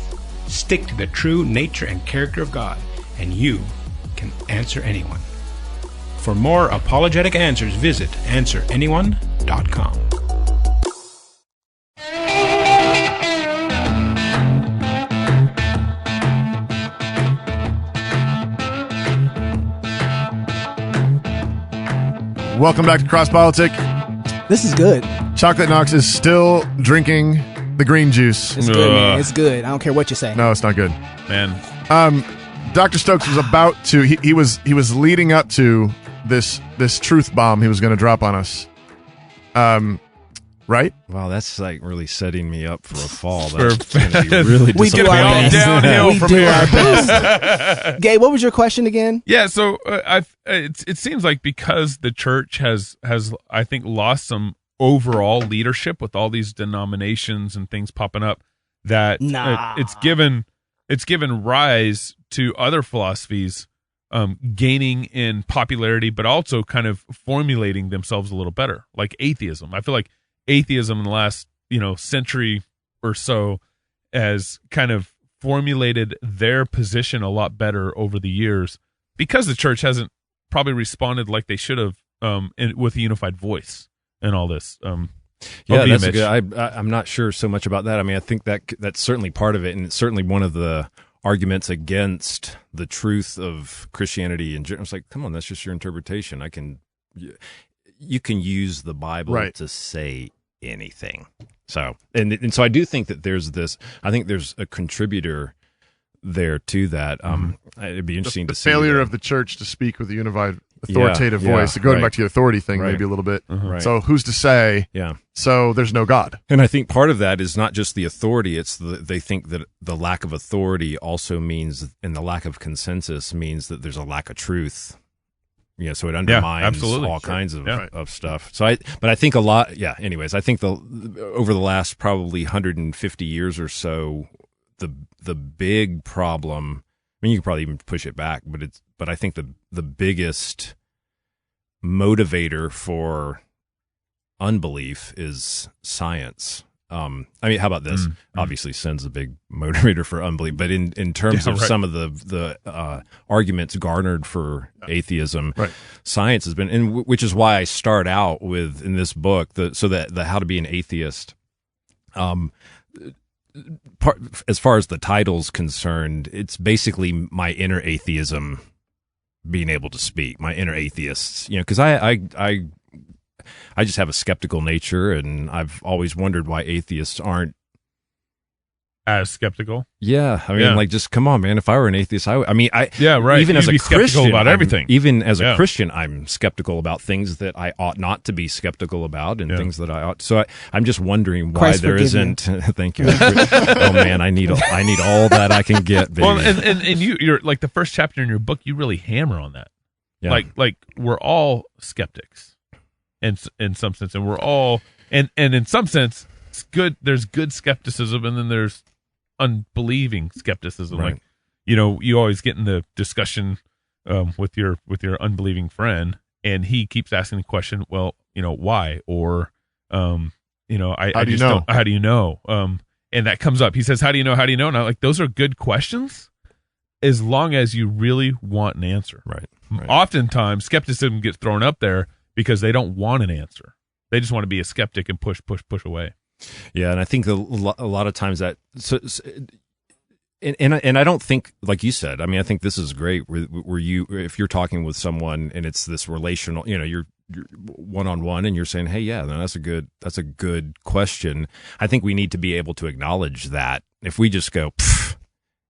stick to the true nature and character of God, and you can answer anyone. For more apologetic answers, visit answeranyone.com. Welcome back to Cross Politic. This is good. Chocolate Knox is still drinking the green juice. It's good, man. It's good. I don't care what you say. No, it's not good, man. Dr. Stokes was about to. He was leading up to this truth bomb he was going to drop on us. Right? Wow, that's like really setting me up for a fall. That's gonna be really we do our best. Downhill we from do here. our best. Gabe, what was your question again? Yeah, so it seems like because the church has I think lost some overall leadership with all these denominations and things popping up, that it's given rise to other philosophies gaining in popularity, but also kind of formulating themselves a little better, like atheism. I feel like atheism in the last century or so has kind of formulated their position a lot better over the years, because the church hasn't probably responded like they should have with a unified voice and all this. Yeah, that's good. I'm not sure so much about that. I mean, I think that's certainly part of it, and it's certainly one of the arguments against the truth of Christianity. And it's like, come on, that's just your interpretation. You can use the Bible to say anything. So, and so I do think that there's this. I think there's a contributor there to that. It'd be interesting to see the failure of the church to speak with a unified authoritative voice. Going back to the authority thing, maybe a little bit. So who's to say? Yeah. So there's no God. And I think part of that is not just the authority. It's they think that the lack of authority also means, and the lack of consensus means that there's a lack of truth. So it undermines all kinds of stuff. So I think a lot. Yeah. Anyways, I think over the last probably 150 years or so, the big problem. I mean, you could probably even push it back, but I think the biggest motivator for unbelief is science. I mean, how about this? Obviously, sin's a big motivator for unbelief, but in terms of some of the arguments garnered for atheism, science has been, and which is why I start out with in this book the how to be an atheist. As far as the title's concerned, it's basically my inner atheism being able to speak, my inner atheists, because I just have a skeptical nature, and I've always wondered why atheists aren't as skeptical. Yeah, I mean, like, just come on, man. If I were an atheist, even You'd as a be skeptical Christian, about everything. Even as a Christian, I'm skeptical about things that I ought not to be skeptical about, and things that I ought. So I'm just wondering why Christ there isn't. Thank you. Oh man, I need all that I can get, baby. Well, and you're like, the first chapter in your book, you really hammer on that. Yeah. Like we're all skeptics, in some sense, and we're all and in some sense, it's good. There's good skepticism, and then there's unbelieving skepticism. Right. Like, you always get in the discussion with your unbelieving friend, and he keeps asking the question, well, why? Or how do you know? And that comes up. He says, how do you know? And I'm like, those are good questions as long as you really want an answer. Right. Oftentimes skepticism gets thrown up there because they don't want an answer. They just want to be a skeptic and push away. Yeah, and I think a lot of times that, and I don't think, like you said, I mean, I think this is great where if you're talking with someone and it's this relational, you're one-on-one and you're saying, hey, yeah, that's a good question. I think we need to be able to acknowledge that. If we just go,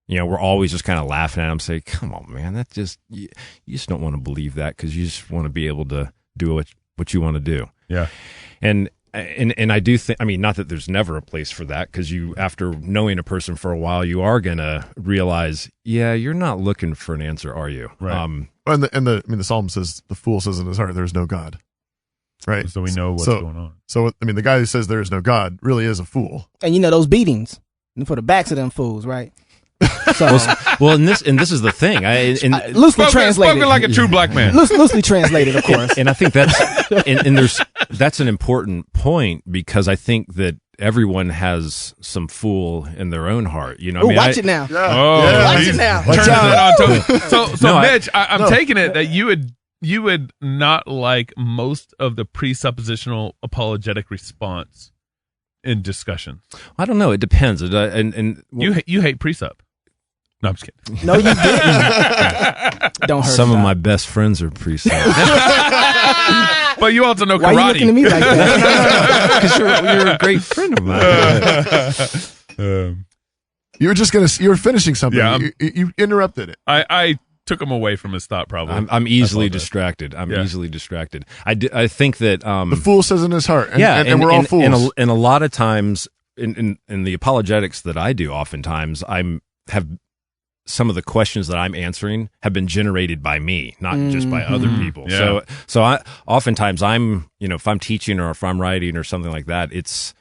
we're always just kind of laughing at them, say, come on, man, that you just don't want to believe that, because you just want to be able to do what you want to do. Yeah. And I do think, I mean, not that there's never a place for that, because after knowing a person for a while, you are going to realize, you're not looking for an answer, are you? Right. The Psalm says, the fool says in his heart, there's no God. Right. So we know what's going on. So, I mean, the guy who says there is no God really is a fool. And those beatings for the backs of them fools, right? So, well, and this is the thing. Loosely translated, spoken like a true black man. Loosely translated, of course. And I think that's an important point, because I think that everyone has some fool in their own heart. Watch it now. Yeah. Oh, watch it now. Turn it on. So Mitch, I'm taking it that you would not like most of the presuppositional apologetic response in discussion. I don't know. It depends. You hate presup. No, I'm just kidding. No, you didn't. Don't hurt. Some of my best friends are priests. But you also know karate. Why are you looking at me like that? Because you're a great friend of mine. You were finishing something. Yeah, you interrupted it. I took him away from his thought. Probably. I'm easily distracted. Easily distracted. I think that the fool says in his heart. And we're all fools. And a lot of times in the apologetics that I do, oftentimes have some of the questions that I'm answering have been generated by me, not just by other people. Yeah. So I oftentimes if I'm teaching or if I'm writing or something like that, it's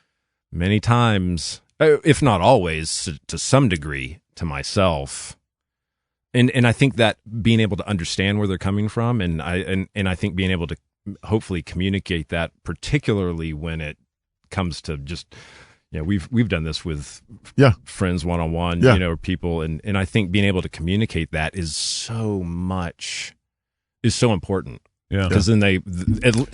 many times if not always, to some degree, to myself. And I think that being able to understand where they're coming from, and I think being able to hopefully communicate that, particularly when it comes to just, we've done this with friends one-on-one, or people, and I think being able to communicate that is so important. Yeah, because then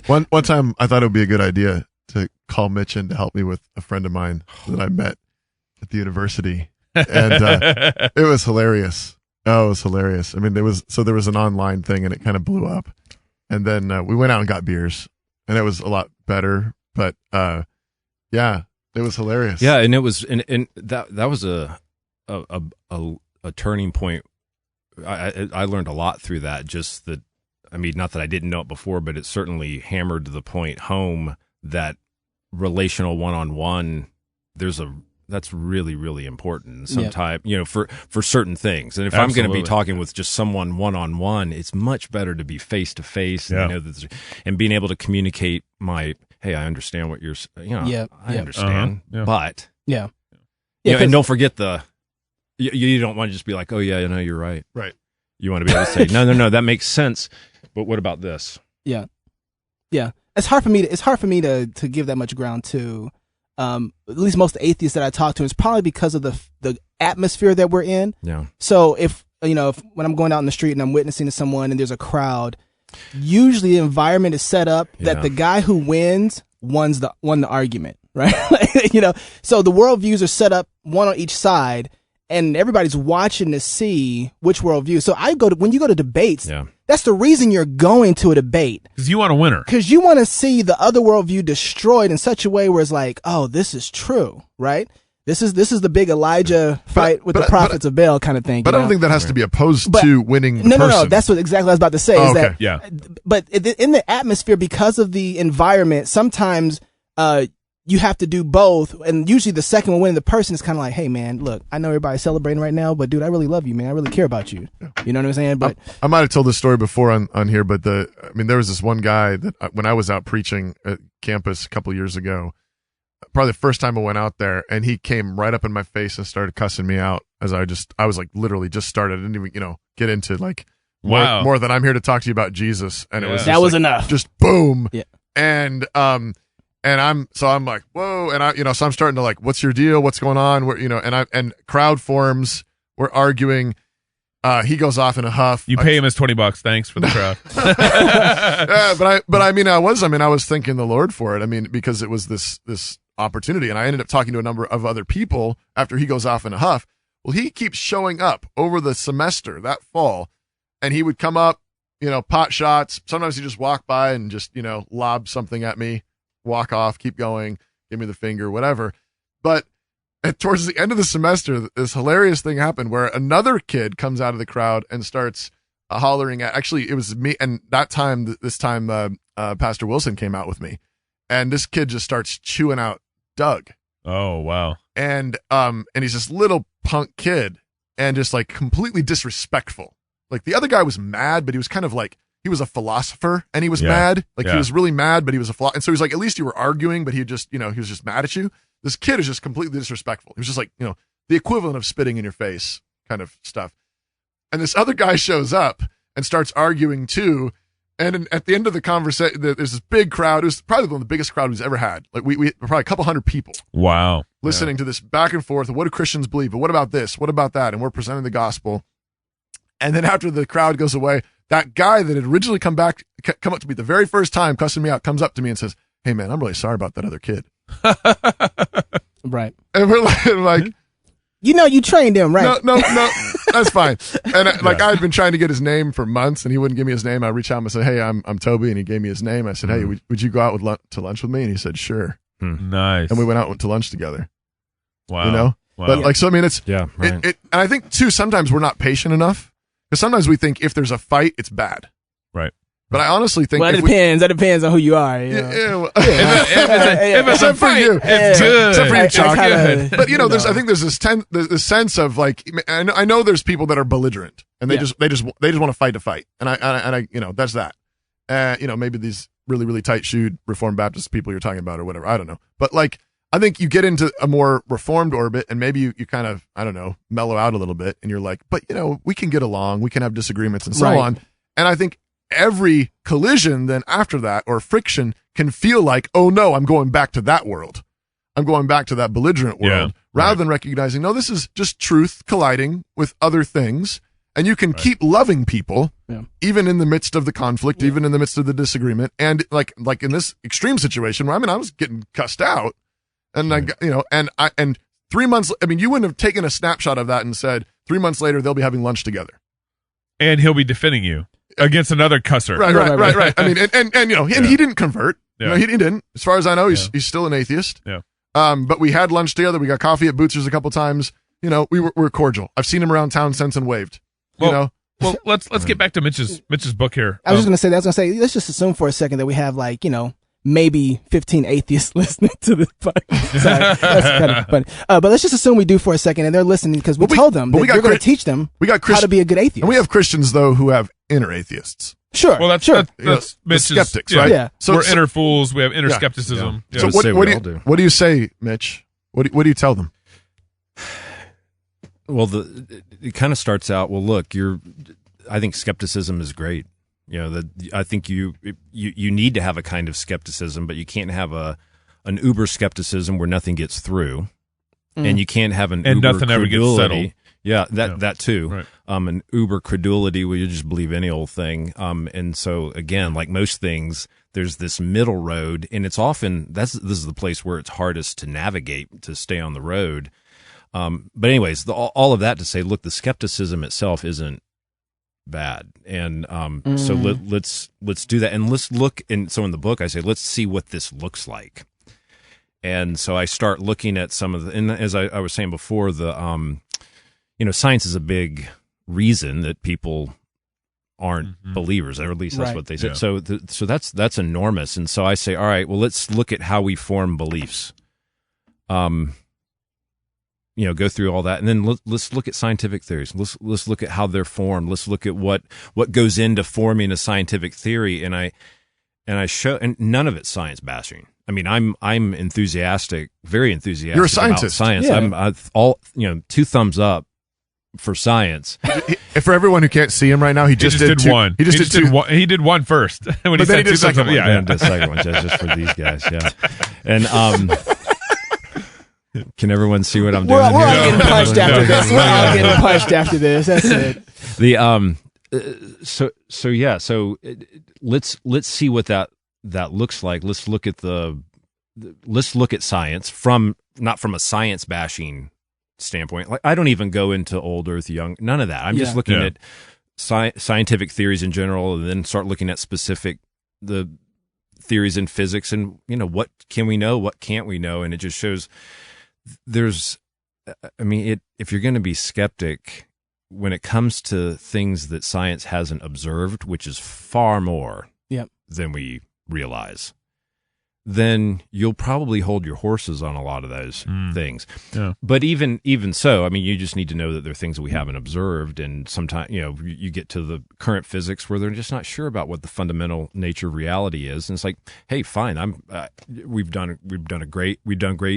one time I thought it would be a good idea to call Mitch in to help me with a friend of mine that I met at the university, and it was hilarious. Oh, it was hilarious. I mean, there was an online thing, and it kind of blew up, and then we went out and got beers, and it was a lot better. But it was hilarious. Yeah, and it was, and that was a turning point. I learned a lot through that. Just that, I mean, not that I didn't know it before, but it certainly hammered the point home that relational one-on-one, that's really, really important sometimes, for certain things. And if I'm going to be talking with just someone one-on-one, it's much better to be face-to-face, and being able to communicate hey, I understand what you're, I understand, but and don't forget you don't want to just be like, oh yeah, you're right. Right. You want to be able to say, no, that makes sense. But what about this? Yeah. Yeah. It's hard for me to give that much ground to, at least most atheists that I talk to. It's probably because of the atmosphere that we're in. Yeah. So if when I'm going out in the street and I'm witnessing to someone and there's a crowd, usually the environment is set up that the guy who won the argument, right? So the worldviews are set up one on each side, and everybody's watching to see which worldview. So when you go to debates, that's the reason you're going to a debate. Because you want a winner. Because you want to see the other worldview destroyed in such a way where it's like, oh, this is true, right? This is the big Elijah fight with the prophets of Baal kind of thing. But I don't think that has to be opposed to winning the person. No, that's what exactly I was about to say. Yeah. But in the atmosphere, because of the environment, sometimes you have to do both, and usually the second one winning the person is kind of like, hey man, look, I know everybody's celebrating right now, but dude, I really love you, man. I really care about you. You know what I'm saying? But I might have told this story before on here, but there was this one guy that when I was out preaching at campus a couple years ago, probably the first time I went out there, and he came right up in my face and started cussing me out as I was like literally just started. I didn't even get into like more than I'm here to talk to you about Jesus, and it was that was enough. Just boom. Yeah. And I'm like, whoa. And so I'm starting to like, what's your deal? What's going on? And crowd forms. We're arguing. He goes off in a huff. You pay him his $20. Thanks for the crowd. But I was thanking the Lord for it. I mean, because it was this opportunity, and I ended up talking to a number of other people after he goes off in a huff. Well, he keeps showing up over the semester that fall, and he would come up, pot shots. Sometimes he'd just walk by and just, lob something at me, walk off, keep going, give me the finger, whatever. But towards the end of the semester, this hilarious thing happened where another kid comes out of the crowd and starts hollering at, actually it was me. And this time Pastor Wilson came out with me, and this kid just starts chewing out Doug. Oh, wow. And he's this little punk kid and just like completely disrespectful. Like the other guy was mad, but he was kind of like, he was a philosopher and he was mad. Like he was really mad, but he was a philosopher. And so he's like, at least you were arguing, but he just, he was just mad at you. This kid is just completely disrespectful. He was just like, the equivalent of spitting in your face kind of stuff. And this other guy shows up and starts arguing too. And at the end of the conversation, there's this big crowd. It was probably one of the biggest crowd we've ever had. Like we probably a couple hundred people. Wow. Listening to this back and forth. What do Christians believe? But what about this? What about that? And we're presenting the gospel. And then after the crowd goes away, that guy that had originally come up to me the very first time, cussing me out, comes up to me and says, hey man, I'm really sorry about that other kid. Right. And we're like, you trained him, right? No, that's fine. And I had been trying to get his name for months, and he wouldn't give me his name. I reached out and said, hey, I'm Toby, and he gave me his name. I said, hey, would you go out to lunch with me? And he said, sure. Nice. And we went out to lunch together. Wow. Wow. But it's right. And I think too, sometimes we're not patient enough, because sometimes we think if there's a fight, it's bad. Right. But I honestly think that depends on who you are. If it's a fight, you, it's good. Except for you, Chuck. But I think there's this sense of like, I know there's people that are belligerent and they just want to fight to fight, and I that's that. Maybe these really really tight shoed Reformed Baptist people you're talking about or whatever. I don't know, but like I think you get into a more reformed orbit and maybe you kind of, I don't know, mellow out a little bit and you're like, but we can get along, we can have disagreements and so on. And I think every collision then after that or friction can feel like, oh no, I'm going back to that world. I'm going back to that belligerent world rather than recognizing, no, this is just truth colliding with other things. And you can keep loving people even in the midst of the conflict, even in the midst of the disagreement. And like in this extreme situation where, I was getting cussed out. And and 3 months, you wouldn't have taken a snapshot of that and said 3 months later they'll be having lunch together, and he'll be defending you against another cusser. Right. And he didn't convert. He didn't. As far as I know, he's still an atheist. Yeah. But we had lunch together. We got coffee at Bootzer's a couple times. We were cordial. I've seen him around town since and waved. Well, let's get back to Mitch's book here. I was going to say, let's just assume for a second that we have maybe 15 atheists listening to this podcast. Sorry, that's kind of funny. But let's just assume we do for a second, and they're listening because we told them that we're going to teach them how to be a good atheist. And we have Christians, though, who have inner atheists. Sure. Well, that's Mitch's, skeptics, right? Yeah. So we're inner fools. We have inner skepticism. Yeah. So what do you say, Mitch? What do you tell them? Well, it kind of starts out, well, look, I think skepticism is great. I think you need to have a kind of skepticism, but you can't have an uber skepticism where nothing gets through, and you can't have an and uber nothing ever gets settled. Yeah, that too. Right. An uber credulity where you just believe any old thing. And so again, like most things, there's this middle road, and it's often this is the place where it's hardest to navigate to stay on the road. But anyways, all of that to say, look, the skepticism itself isn't bad, and so let's do that, and let's look. And so in the book I say, let's see what this looks like. And so I start looking at some of the, and as I was saying before, the science is a big reason that people aren't believers, or at least that's what they say. So that's enormous. And so I say, all right, well, let's look at how we form beliefs. Go through all that, and then let's look at scientific theories. Let's look at how they're formed. Let's look at what goes into forming a scientific theory. And I show, and none of it's science bashing. I'm enthusiastic, very enthusiastic. You're a scientist. About science. Yeah. I'm 2 thumbs up for science. For everyone who can't see him right now, he just did one. He just did one. He did one first. When but then he did the second one. Yeah, the second one just for these guys. Yeah, and can everyone see what I'm doing? We're all getting punched after this. We're all getting punched after this. That's it. So let's see what that looks like. Let's look at science not from a science bashing standpoint. Like, I don't even go into old Earth, young, none of that. I'm just looking at scientific theories in general, and then start looking at the theories in physics, and what can we know, what can't we know, and it just shows. If you're going to be skeptic when it comes to things that science hasn't observed, which is far more than we realize, then you'll probably hold your horses on a lot of those things. Yeah. But even so, you just need to know that there are things that we haven't observed, and sometimes you get to the current physics where they're just not sure about what the fundamental nature of reality is, and it's like, hey, fine, we've done great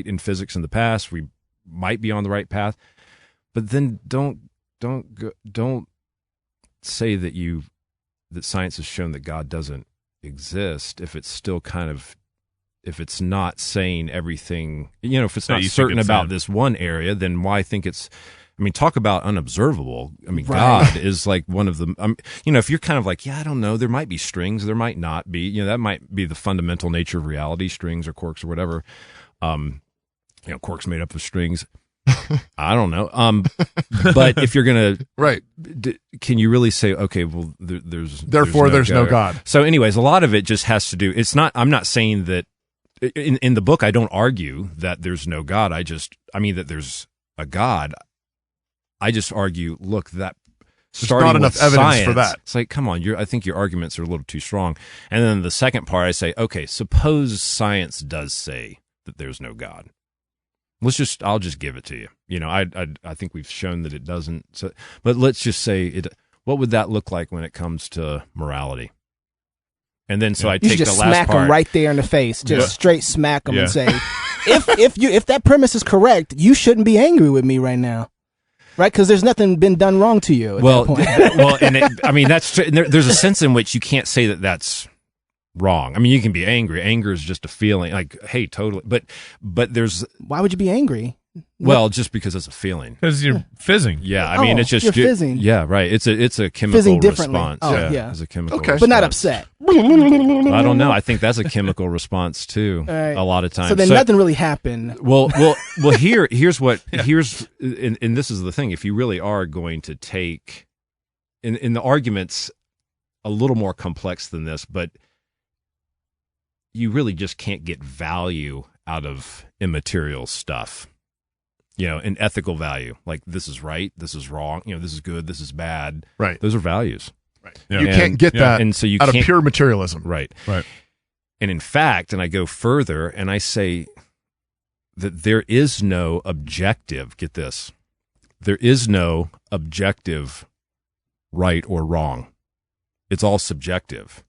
in physics in the past. We might be on the right path, but then don't say that science has shown that God doesn't exist if it's still if it's not saying everything, if it's not certain about this one area, then why think it's, talk about unobservable. Right. God is like one of the, if you're kind of like, I don't know, there might be strings, there might not be, that might be the fundamental nature of reality, strings or quarks or whatever. Quarks made up of strings. I don't know. But if you're going to, can you really say, okay, well, there's no God. So anyways, a lot of it just has to do, I'm not saying that, in the book, I don't argue that there's no God. That there's a God. I just argue, look, that starting not enough with evidence science, for that. It's like, come on, I think your arguments are a little too strong. And then the second part, I say, okay, suppose science does say that there's no God. I'll just give it to you. I think we've shown that it doesn't. So, but let's just say it. What would that look like when it comes to morality? And then I take the last part. Smack them right there in the face. Just straight smack them and say, if that premise is correct, you shouldn't be angry with me right now. Right, because there's nothing been done wrong to you. At that point. And that's there's a sense in which you can't say that that's wrong. I mean, you can be angry. Anger is just a feeling. Like, hey, totally. But there's why would you be angry? Well, just because it's a feeling. Because you're fizzing. Yeah, I mean, it's just you're fizzing. Yeah, right. It's a chemical fizzing differently. response. Yeah, it's a chemical. Okay, response. but not upset. I don't know. I think that's a chemical response too. Right. A lot of times. So then nothing really happened. Well. Here's and this is the thing. If you really are going to take, in the arguments, a little more complex than this, but you really just can't get value out of immaterial stuff. An ethical value, like this is right, this is wrong, this is good, this is bad. Right. Those are values. Right. Yeah. You can't get that and so you out can't, of pure materialism. Right. Right. And in fact, and I go further and I say that there is no objective, get this, there is no objective right or wrong. It's all subjective.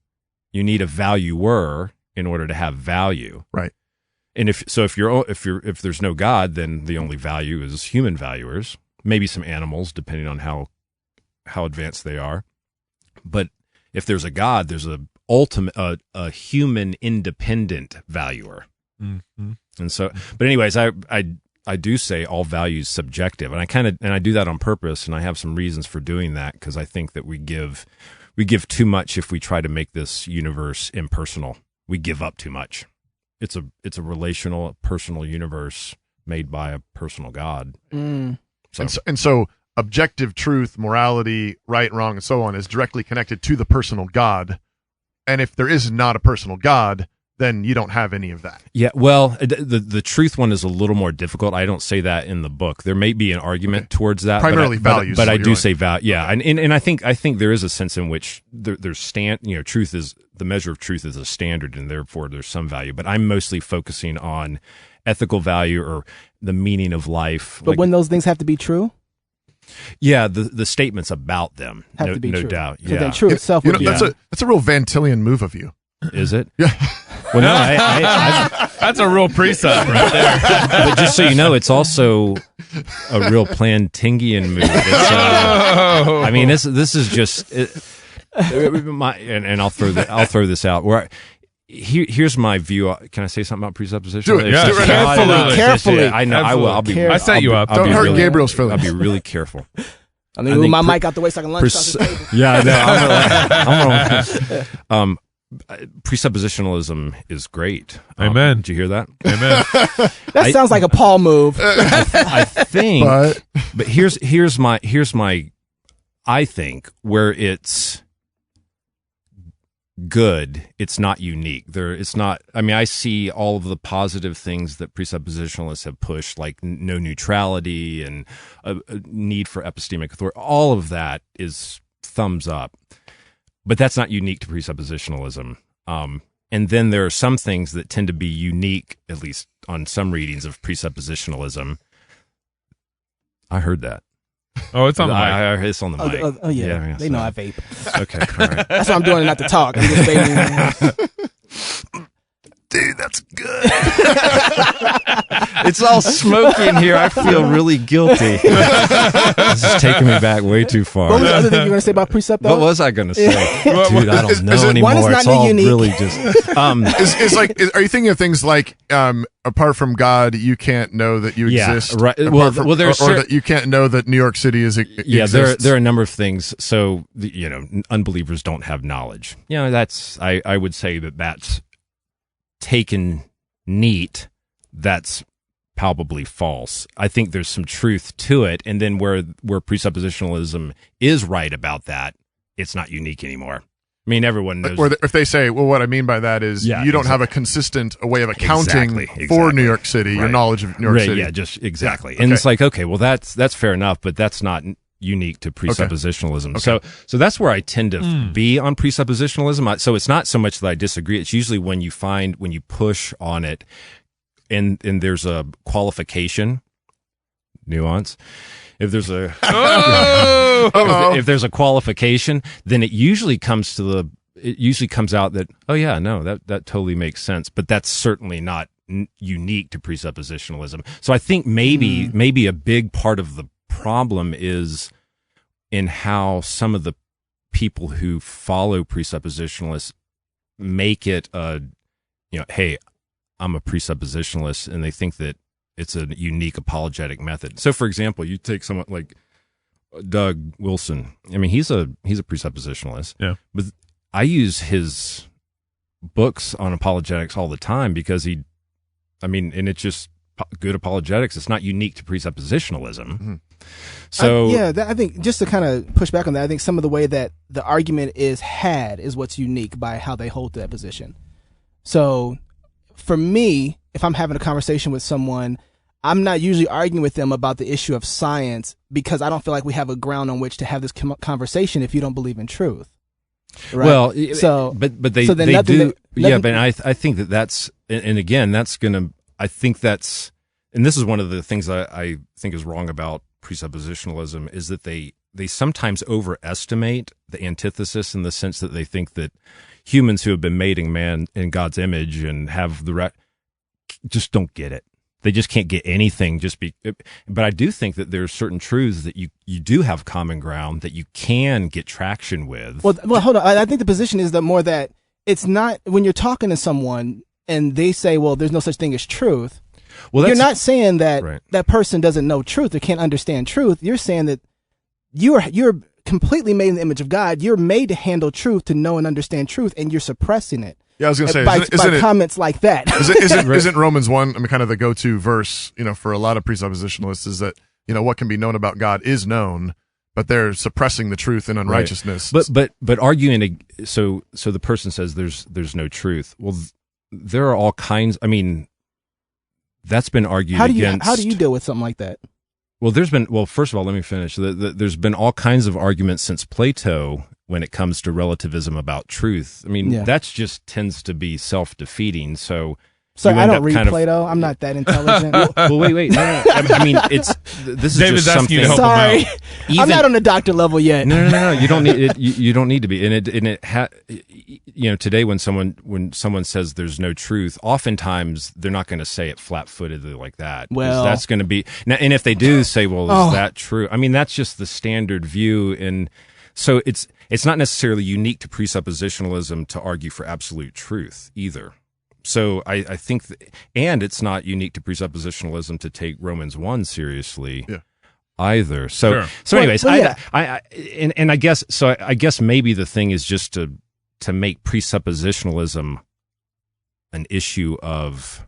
You need a valuer in order to have value. Right. And if there's no God, then the only value is human valuers, maybe some animals, depending on how advanced they are. But if there's a God, there's a human independent valuer. Mm-hmm. And so, but anyways, I do say all values subjective, and I do that on purpose, and I have some reasons for doing that because I think that we give too much if we try to make this universe impersonal. We give up too much. It's a relational, a personal universe made by a personal God. Mm. So objective truth, morality, right, wrong, and so on is directly connected to the personal God. And if there is not a personal God, then you don't have any of that. Yeah, well, the truth one is a little more difficult. I don't say that in the book. There may be an argument towards that. Primarily values. But I do say value. Yeah, and I think there is a sense in which there's truth is the measure of truth is a standard, and therefore there's some value. But I'm mostly focusing on ethical value or the meaning of life. But when those things have to be true? Yeah, the statements about them have to be no true. doubt. So yeah, then true itself would be. That's a real Van Tillian move of you. Is it? Yeah. Well, no, I that's a real precept right there. But just so you know, it's also a real Plantingian move. I mean, this is just and I'll throw this out. Here's my view. Can I say something about presupposition? Do it. Yeah. Carefully. I know. Absolutely. I will. I set you up. Don't hurt Gabriel's feelings. I'll be really careful. I mean, move my mic out the way so I can lunge across the table. Yeah, no. Presuppositionalism is great. Amen. Did you hear that? Amen. That sounds like a Paul move. I think, but here's my. I think where it's good, it's not unique. It's not. I mean, I see all of the positive things that presuppositionalists have pushed, like no neutrality and a need for epistemic authority. All of that is thumbs up. But that's not unique to presuppositionalism. And then there are some things that tend to be unique, at least on some readings of presuppositionalism. I heard that. Oh, it's on the mic. It's on the mic. Oh yeah. They know I vape. Okay, all right. That's why I'm doing it not to talk. I'm just vaping. Dude, that's good. It's all smoky in here. I feel really guilty. This is taking me back way too far. What was the other thing you were going to say about precept, though? What was I going to say? Dude, I don't know anymore. One is not it's all unique. really just... are you thinking of things like, apart from God, you can't know that you exist? Right. Or that you can't know that New York City exists? Yeah, there are a number of things. So, unbelievers don't have knowledge. I would say that's taken neat, that's palpably false. I think there's some truth to it, and then where presuppositionalism is right about that, it's not unique anymore. I mean, everyone knows. Or if they say, well, what I mean by that is you don't have a consistent way of accounting for New York City, your knowledge of New York City. Yeah, just exactly. Yeah. And it's like, okay, well, that's fair enough, but that's not unique to presuppositionalism. Okay. So that's where I tend to be on presuppositionalism. So it's not so much that I disagree. It's usually when you push on it and there's a qualification, nuance. If there's a if there's a qualification, then it usually comes out that, oh yeah, no, that totally makes sense. But that's certainly not unique to presuppositionalism. So I think maybe a big part of the problem is in how some of the people who follow presuppositionalists make it hey, I'm a presuppositionalist, and they think that it's a unique apologetic method. So, for example, you take someone like Doug Wilson. I mean, he's a presuppositionalist. Yeah. But I use his books on apologetics all the time because and it's just good apologetics. It's not unique to presuppositionalism. Mm-hmm. So I think just to kind of push back on that, I think some of the way that the argument is had is what's unique by how they hold that position. So for me, if I'm having a conversation with someone, I'm not usually arguing with them about the issue of science because I don't feel like we have a ground on which to have this conversation if you don't believe in truth. Right? Well, so but they so then they nothing do. that- Yeah, nothing- but I think that's, and again, that's gonna. I think that's, and this is one of the things I think is wrong about presuppositionalism is that they sometimes overestimate the antithesis in the sense that they think that humans who have been made in man in God's image and have just don't get it. They just can't get anything. But I do think that there are certain truths that you do have common ground that you can get traction with. Well, hold on. I think the position is that it's not when you're talking to someone and they say, well, there's no such thing as truth. Well, you're not saying that right. that person doesn't know truth or can't understand truth. You're saying that you're completely made in the image of God. You're made to handle truth, to know and understand truth, and you're suppressing it. Yeah, I was going to say, by comments like that. Isn't Romans 1, kind of the go-to verse, for a lot of presuppositionalists is that, what can be known about God is known, but they're suppressing the truth in unrighteousness. Right. But arguing, so the person says there's no truth. Well, there are all kinds, that's been argued against. How do you deal with something like that? Well, first of all, let me finish. There's been all kinds of arguments since Plato when it comes to relativism about truth. That just tends to be self-defeating. So I don't read Plato. I'm not that intelligent. well, wait. No. This is David's just something. You to help Sorry, him out. I'm not on the doctor level yet. No. You don't need it. You don't need to be. Today when someone says there's no truth, oftentimes they're not going to say it flat-footedly like that. Well, that's going to be now. And if they do say, "Well, is that true?" That's just the standard view, and so it's not necessarily unique to presuppositionalism to argue for absolute truth either. So I think, and it's not unique to presuppositionalism to take Romans 1 seriously either. So anyways, I guess maybe the thing is just to make presuppositionalism an issue of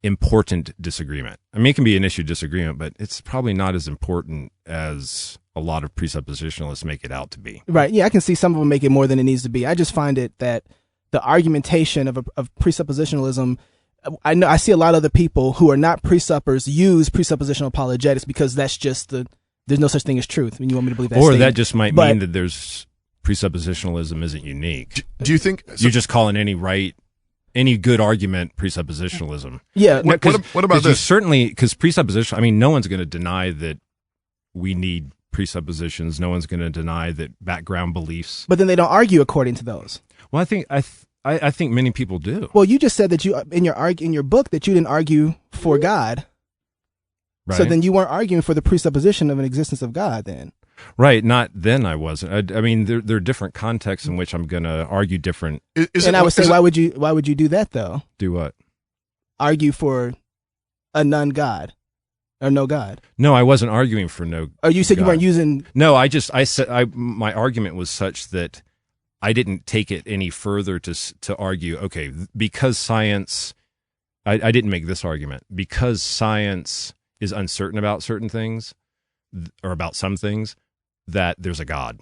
important disagreement. It can be an issue of disagreement, but it's probably not as important as a lot of presuppositionalists make it out to be. Right. Yeah, I can see some of them make it more than it needs to be. I just find it that the argumentation of presuppositionalism, I see a lot of the people who are not presuppers use presuppositional apologetics because that's just there's no such thing as truth. You want me to believe that? Or that just might mean that there's presuppositionalism isn't unique. Do you think you're just calling any good argument presuppositionalism? Yeah. What about this? Certainly, because presupposition, no one's going to deny that we need presuppositions. No one's going to deny that background beliefs. But then they don't argue according to those. Well, I think many people do. Well, you just said that you in your book that you didn't argue for God. Right. So then you weren't arguing for the presupposition of an existence of God then. Right. Not then I wasn't. There are different contexts in which I'm going to argue different. I would say, why would you do that though? Do what? Argue for a non-God or no God. No, I wasn't arguing for no. Oh, you said God. You weren't using. No, I said my argument was such that I didn't take it any further to argue. Okay, because science, I didn't make this argument because science is uncertain about certain things or about some things, that there's a God.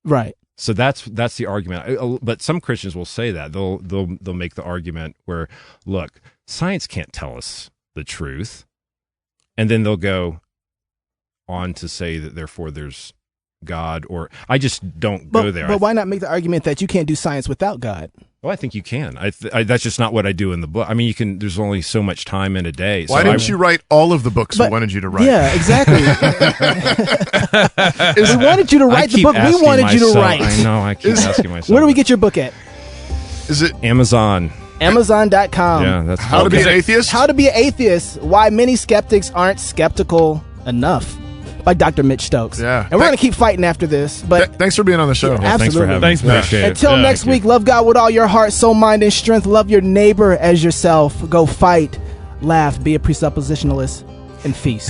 Right. So that's the argument. But some Christians will say that they'll make the argument where, look, science can't tell us the truth, and then they'll go on to say that therefore there's God, or I just don't go there. But why not make the argument that you can't do science without God? Well, I think you can. That's just not what I do in the book. You can. There's only so much time in a day. Why didn't you write all of the books we wanted you to write? Yeah, exactly. We wanted you to write the book we wanted you to write. I know. I keep asking myself. Where do we get your book at? Is it Amazon? Amazon.com. Yeah, that's How to Be an Atheist? How to Be an Atheist. Why many skeptics aren't skeptical enough. By Dr. Mitch Stokes. Yeah. And we're going to keep fighting after this. But thanks for being on the show. Yeah, Thanks for having me. Appreciate it. Until next week, love God with all your heart, soul, mind, and strength. Love your neighbor as yourself. Go fight, laugh, be a presuppositionalist, and feast.